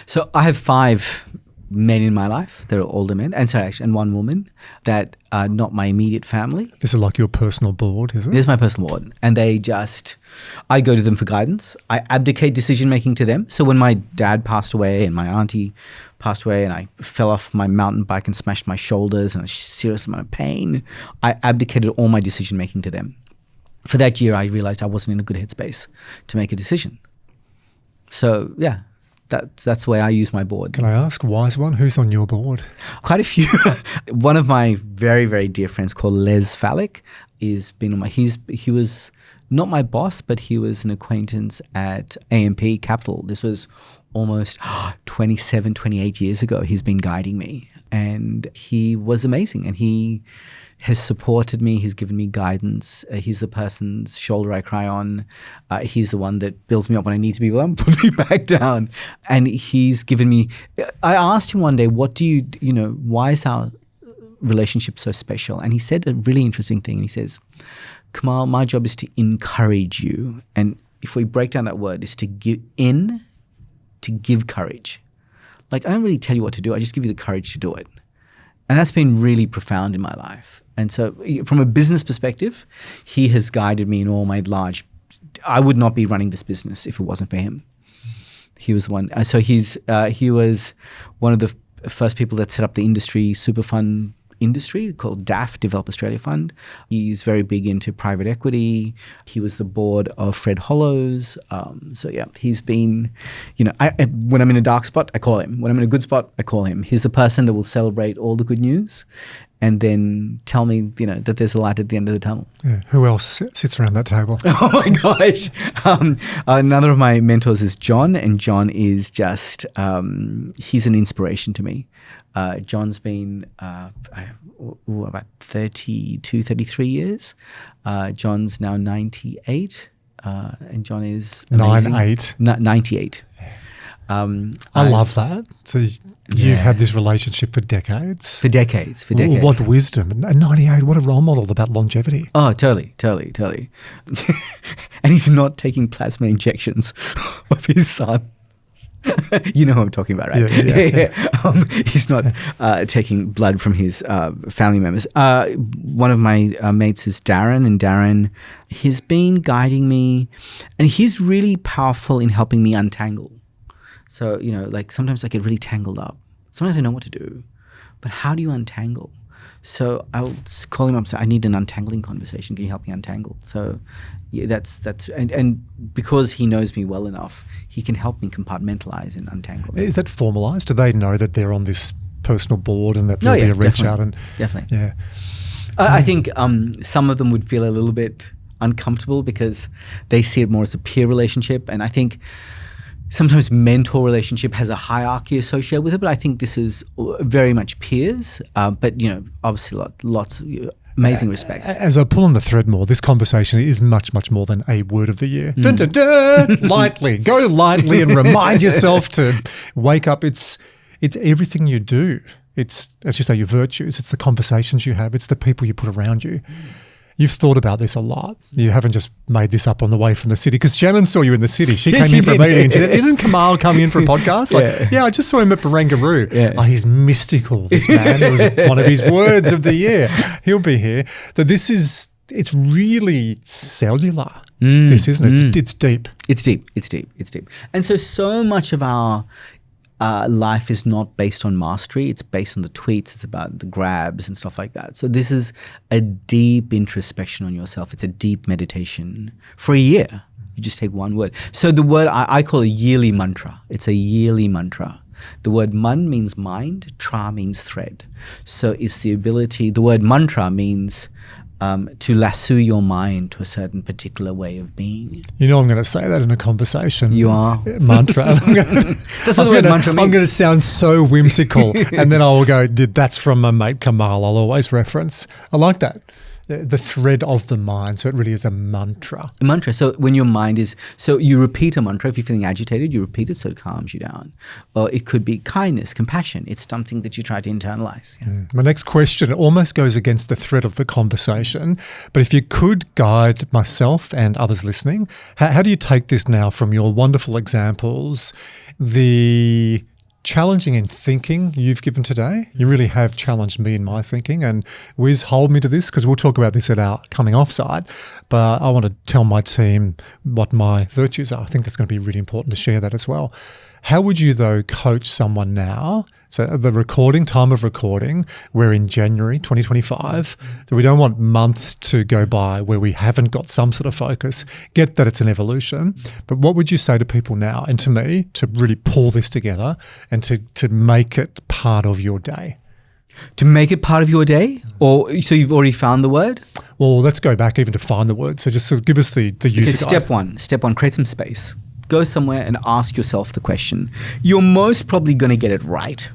So I have 5 men in my life. They're older men, and one woman that are not my immediate family. This is like your personal board, is it? This is my personal board. And I go to them for guidance. I abdicate decision-making to them. So when my dad passed away and my auntie passed away and I fell off my mountain bike and smashed my shoulders and a serious amount of pain, I abdicated all my decision-making to them. For that year, I realized I wasn't in a good headspace to make a decision. So, yeah. That's the way I use my board. Can I ask, wise one, who's on your board? Quite a few. One of my very, very dear friends called Les Fallick is been on my. He was not my boss, but he was an acquaintance at AMP Capital. This was almost 27, 28 years ago. He's been guiding me, and he was amazing. And he has supported me. He's given me guidance. He's the person's shoulder I cry on. He's the one that builds me up when I need to be built up and put me back down. And he's given me, I asked him one day, why is our relationship so special? And he said a really interesting thing. And he says, Kamal, my job is to encourage you. And if we break down that word, is to give courage. Like, I don't really tell you what to do. I just give you the courage to do it. And that's been really profound in my life. And so from a business perspective, he has guided me in all my I would not be running this business if it wasn't for him. He was one. So he was one of the first people that set up the industry super fund industry called DAF, Develop Australia Fund. He's very big into private equity. He was the board of Fred Hollows. He's been, when I'm in a dark spot, I call him. When I'm in a good spot, I call him. He's the person that will celebrate all the good news and then tell me, that there's a light at the end of the tunnel. Yeah. Who else sits around that table? Oh my gosh. Another of my mentors is John, and John is just, he's an inspiration to me. John's been about 32, 33 years. John's now 98, and John is amazing. 98. I love that. So you've had this relationship for decades. For decades. Ooh, what wisdom. And 98, what a role model about longevity. Oh, totally. And he's not taking plasma injections of his son. You know who I'm talking about, right? Yeah. He's not taking blood from his family members. One of my mates is Darren, and Darren, he's been guiding me, and he's really powerful in helping me untangle. So, sometimes I get really tangled up. Sometimes I know what to do, but how do you untangle? So I'll call him up and say, I need an untangling conversation. Can you help me untangle? So yeah, that's and because he knows me well enough, he can help me compartmentalize and untangle. Is that formalized? Do they know that they're on this personal board and that there'll be a reach out? And definitely. Yeah. I think some of them would feel a little bit uncomfortable because they see it more as a peer relationship. And I think sometimes mentor relationship has a hierarchy associated with it, but I think this is very much peers. But obviously lots of amazing respect. As I pull on the thread more, this conversation is much, much more than a word of the year. Dun, dun, dun, lightly, go lightly and remind yourself to wake up. It's everything you do. It's, as you say, your virtues. It's the conversations you have. It's the people you put around you. You've thought about this a lot. You haven't just made this up on the way from the city, because Shannon saw you in the city. She came in for a meeting and she said, isn't Kamal coming in for a podcast? Yeah, I just saw him at Barangaroo. Yeah. Oh, he's mystical, this man. It was one of his words of the year. He'll be here. So it's really cellular, this, isn't it? It's deep. It's deep. And so much of our life is not based on mastery. It's based on the tweets. It's about the grabs and stuff like that. So this is a deep introspection on yourself. It's a deep meditation for a year. You just take one word. So the word I call a yearly mantra. It's a yearly mantra. The word man means mind. Tra means thread. So it's the ability. The word mantra means to lasso your mind to a certain particular way of being. I'm going to say that in a conversation. You are. Mantra. That's what the word mantra means. I'm going to sound so whimsical, and then I will go, that's from my mate Kamal, I'll always reference. I like that. the thread of the mind. So it really is a mantra. A mantra. So when your mind is, so you repeat a mantra. If you're feeling agitated, you repeat it so it calms you down. Or it could be kindness, compassion. It's something that you try to internalize. Yeah. My next question almost goes against the thread of the conversation, but if you could guide myself and others listening, how do you take this now from your wonderful examples, the challenging in thinking you've given today? You really have challenged me in my thinking, and Wiz, hold me to this because we'll talk about this at our coming off side, but I want to tell my team what my virtues are. I think that's going to be really important to share that as well. How would you, though, coach someone now? So the time of recording, we're in January 2025. So we don't want months to go by where we haven't got some sort of focus. Get that it's an evolution. But what would you say to people now and to me to really pull this together and to make it part of your day? To make it part of your day? Or so you've already found the word? Well, let's go back even to find the word. So just sort of give us the user guide. Step one, create some space. Go somewhere and ask yourself the question. You're most probably going to get it right.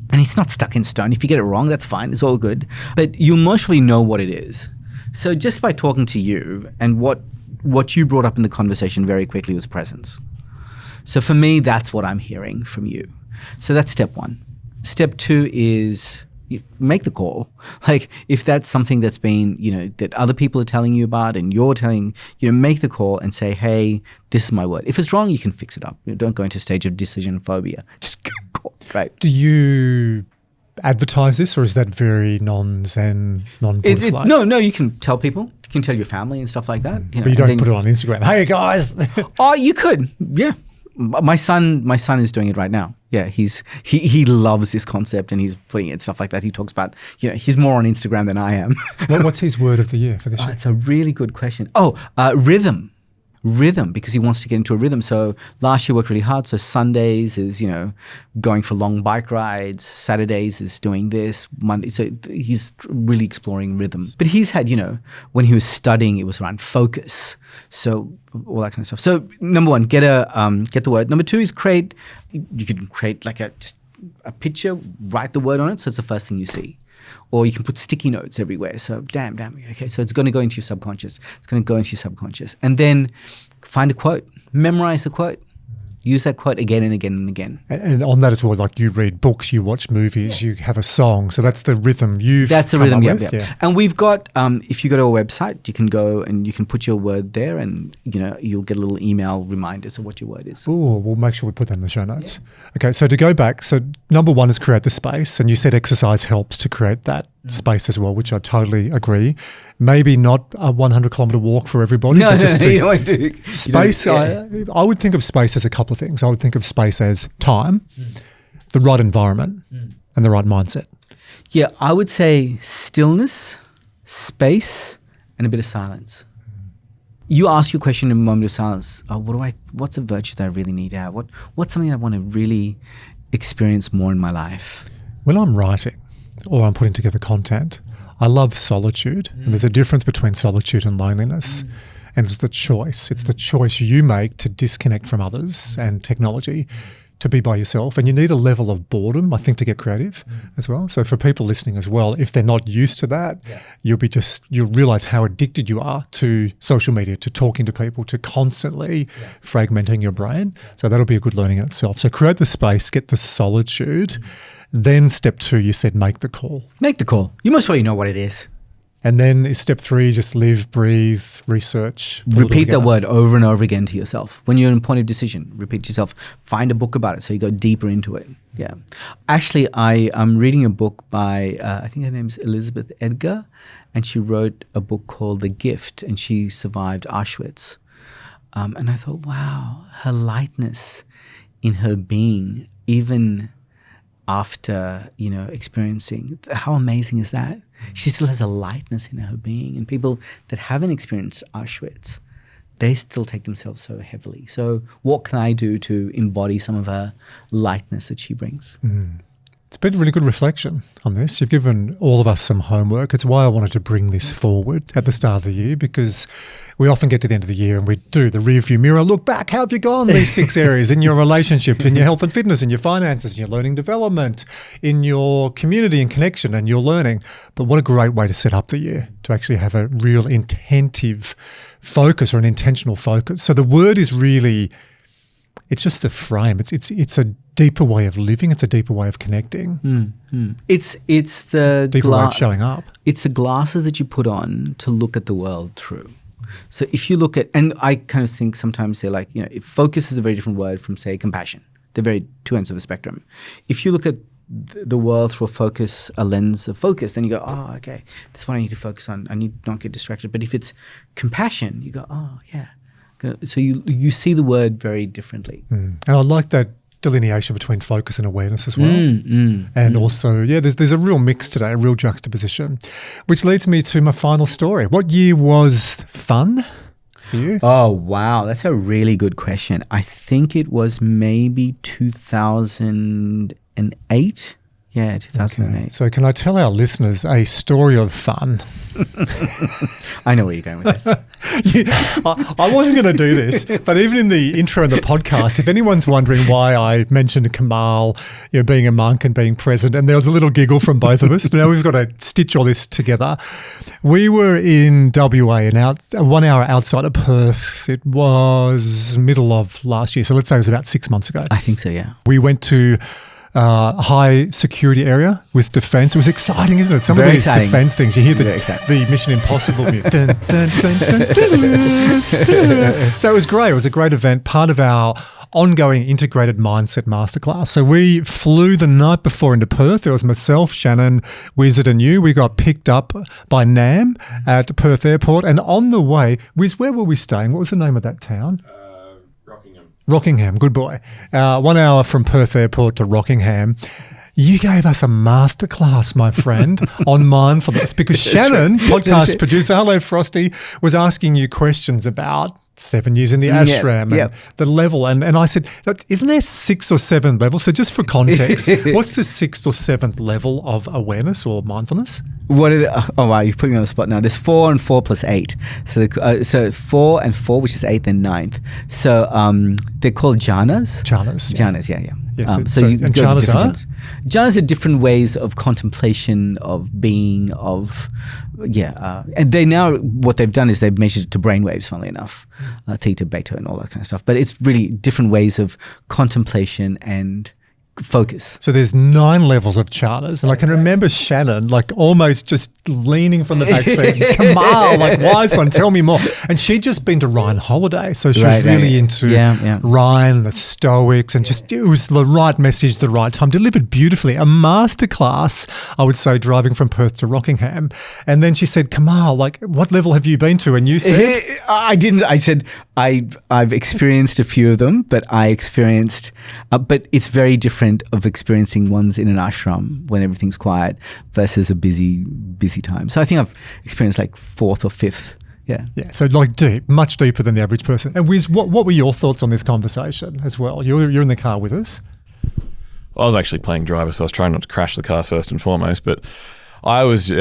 And it's not stuck in stone. If you get it wrong, that's fine. It's all good. But you'll most probably know what it is. So just by talking to you, and what you brought up in the conversation very quickly was presence. So for me, that's what I'm hearing from you. So that's step one. Step two is make the call. Like if that's something that's been, that other people are telling you about and you're telling, make the call and say, hey, this is my word. If it's wrong, you can fix it up. Don't go into a stage of decision phobia. Just go. Right. Do you advertise this, or is that very non-Zen, non-Buddhist-like? No, you can tell people. You can tell your family and stuff like that. But you don't put it on Instagram. Hey, guys. Oh, you could. Yeah. My son is doing it right now. Yeah, he loves this concept and he's putting it, stuff like that. He talks about, he's more on Instagram than I am. What's his word of the year for this year? It's a really good question. Rhythm. Rhythm, because he wants to get into a rhythm. So last year worked really hard. So Sundays is, going for long bike rides. Saturdays is doing this. Monday. So he's really exploring rhythm. But he's had, when he was studying, it was around focus. So all that kind of stuff. So number one, get the word. Number two is you can create like just a picture, write the word on it. So it's the first thing you see. Or you can put sticky notes everywhere. So damn. Okay, so it's going to go into your subconscious. And then find a quote. Memorize the quote. Use that quote again and again and again. And on that as well, like you read books, you watch movies, you have a song. So that's the rhythm That's the rhythm, yeah. And we've got, if you go to our website, you can go and you can put your word there and, you'll get a little email reminders of what your word is. Oh, we'll make sure we put that in the show notes. Yeah. Okay, so to go back, so number one is create the space. And you said exercise helps to create that space as well, which I totally agree. Maybe not a 100-kilometre walk for everybody. No, you don't do space. I would think of space as a couple of things. I would think of space as time, the right environment, and the right mindset. Yeah, I would say stillness, space, and a bit of silence. You ask your question in a moment of silence. What's a virtue that I really need to have? What's something I want to really experience more in my life? When I'm writing, or I'm putting together content, I love solitude. And there's a difference between solitude and loneliness. And it's the choice. It's the choice you make to disconnect from others and technology, to be by yourself. And you need a level of boredom, I think, to get creative as well. So for people listening as well, if they're not used to that, you'll realize how addicted you are to social media, to talking to people, to constantly fragmenting your brain. So that'll be a good learning in itself. So create the space, get the solitude. Then step two, you said make the call. Make the call. You must already know what it is. And then is step three, just live, breathe, research. Repeat that word over and over again to yourself. When you're in a point of decision, repeat to yourself. Find a book about it so you go deeper into it. Yeah. Actually, I'm reading a book by, I think her name is Elizabeth Edgar, and she wrote a book called The Gift, and she survived Auschwitz. And I thought, wow, her lightness in her being, even after, experiencing, how amazing is that? She still has a lightness in her being. And people that haven't experienced Auschwitz, they still take themselves so heavily. So what can I do to embody some of her lightness that she brings? It's It's been really good reflection on this. You've given all of us some homework. It's why I wanted to bring this forward at the start of the year, because we often get to the end of the year and we do the rearview mirror, look back, how have you gone these 6 areas in your relationships, in your health and fitness, in your finances, in your learning development, in your community and connection and your learning. But what a great way to set up the year, to actually have a real intentive focus or an intentional focus. So the word is really, it's just a frame. It's a deeper way of living. It's a deeper way of connecting. It's the Deeper way of showing up. It's the glasses that you put on to look at the world through. So if you look at, and I kind of think sometimes they're like, if focus is a very different word from, say, compassion. They're very two ends of a spectrum. If you look at the world through a lens of focus, then you go, oh, okay, that's what I need to focus on. I need to not get distracted. But if it's compassion, you go, oh, yeah. So you see the word very differently. And I like that delineation between focus and awareness as well. Also, there's a real mix today, a real juxtaposition, which leads me to my final story. What year was fun for you? Oh, wow. That's a really good question. I think it was maybe 2008. Yeah, 2008. Okay. So can I tell our listeners a story of fun? I know where you're going with this. I wasn't going to do this, but even in the intro of the podcast, if anyone's wondering why I mentioned Kamal, being a monk and being present, and there was a little giggle from both of us. Now we've got to stitch all this together. We were in WA and 1 hour outside of Perth. It was middle of last year, so let's say it was about 6 months ago. I think so, yeah. We went to high security area with defense. It was exciting, isn't it? Some Very of these exciting. defense things, you hear the Mission Impossible music. Dun, dun, dun, dun, dun, dun. So it was great. It was a great event, part of our ongoing integrated mindset masterclass. So we flew the night before into Perth. There was myself, Shannon, Wizard and you. We got picked up by Nam at Perth Airport. And on the way, Wiz, where were we staying? What was the name of that town? Rockingham, good boy. 1 hour from Perth Airport to Rockingham. You gave us a masterclass, my friend, on mindfulness, because Shannon, podcast producer, hello Frosty, was asking you questions about 7 years in the ashram and the level. And I said, isn't there 6 or 7 levels? So just for context, what's the 6th or 7th level of awareness or mindfulness? What are oh wow, you're putting me on the spot now. There's 4 and 4 plus 8. So 4 and 4, which is 8th and 9th. So they're called jhanas. Jhanas, yeah. Yes, so you and go to jhanas different are? jhanas. Jhanas are different ways of contemplation, of being, and they now, what they've done is they've measured it to brainwaves, funnily enough, theta, beta, and all that kind of stuff. But it's really different ways of contemplation and focus. So there's 9 levels of jhanas, and I can remember Shannon almost just leaning from the back saying, Kamal, wise one, tell me more. And she'd just been to Ryan Holiday, so she was really into Ryan, the Stoics, and just it was the right message, the right time, delivered beautifully. A masterclass, I would say, driving from Perth to Rockingham. And then she said, Kamal, what level have you been to? And you said, I didn't. I said I've experienced a few of them, but but it's very different of experiencing ones in an ashram when everything's quiet versus a busy time. So I think I've experienced 4th or 5th. Yeah. So deep, much deeper than the average person. And Wiz, what were your thoughts on this conversation as well? You're in the car with us. Well, I was actually playing driver, so I was trying not to crash the car first and foremost, but I was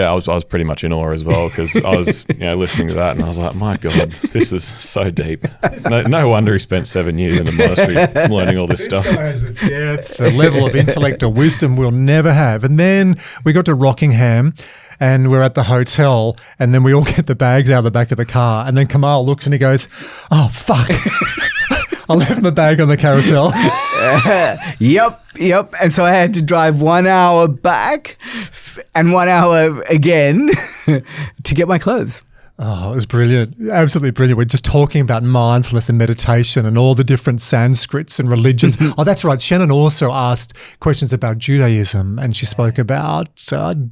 pretty much in awe as well, because I was listening to that and I was like, my God, this is so deep. No wonder he spent 7 years in a monastery learning all this stuff. This guy has the depth, the level of intellect or wisdom we'll never have. And then we got to Rockingham and we're at the hotel, and then we all get the bags out of the back of the car, and then Kamal looks and he goes, oh, fuck. I left my bag on the carousel. Yep. And so I had to drive 1 hour back and 1 hour again to get my clothes. Oh, it was brilliant. Absolutely brilliant. We're just talking about mindfulness and meditation and all the different Sanskrits and religions. Oh, that's right. Shannon also asked questions about Judaism, and she spoke about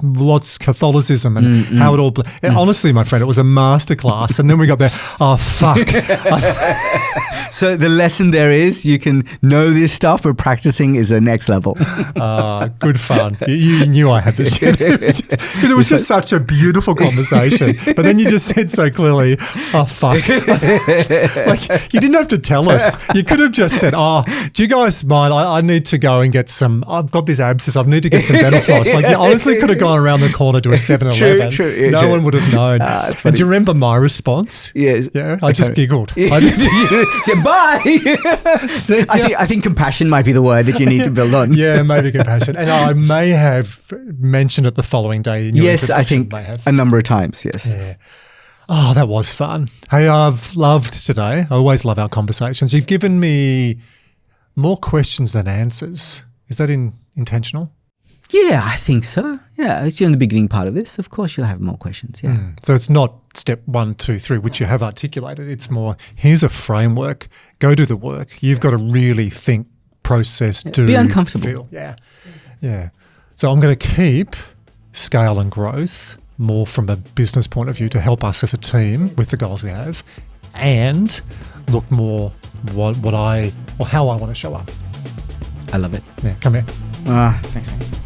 lots Catholicism and how it all... And honestly, my friend, it was a masterclass. And then we got there, oh, fuck. So the lesson there is you can know this stuff, but practicing is the next level. Good fun. You knew I had this shit. Because it was just such a beautiful conversation. But then you just said so clearly, oh, fuck. Like, you didn't have to tell us. You could have just said, oh, do you guys mind? I need to go and get some, I've got this abscess. I need to get some dental floss. Like, you honestly could have gone around the corner to a 7-Eleven. True, yeah, no true. one would have known. That's And funny. do you remember my response? Yes. Yeah, I just giggled. Yeah, bye. See, I think compassion might be the word that you need to build on. Yeah, maybe compassion. And I may have mentioned it the following day. In your Yes, I introduction, think may have. a number of times. Yes. Yeah. Oh, that was fun. Hey, I've loved today. I always love our conversations. You've given me more questions than answers. Is that intentional? Yeah, I think so. Yeah, it's in the beginning part of this. Of course, you'll have more questions. Yeah. So it's not step 1, 2, 3, which you have articulated. It's more, here's a framework. Go do the work. You've got to really think, process, do. Be uncomfortable. Feel. Yeah. Yeah. So I'm going to keep scale and growth more from a business point of view to help us as a team with the goals we have, and look more how I want to show up. I love it. Yeah, come here. Thanks, man.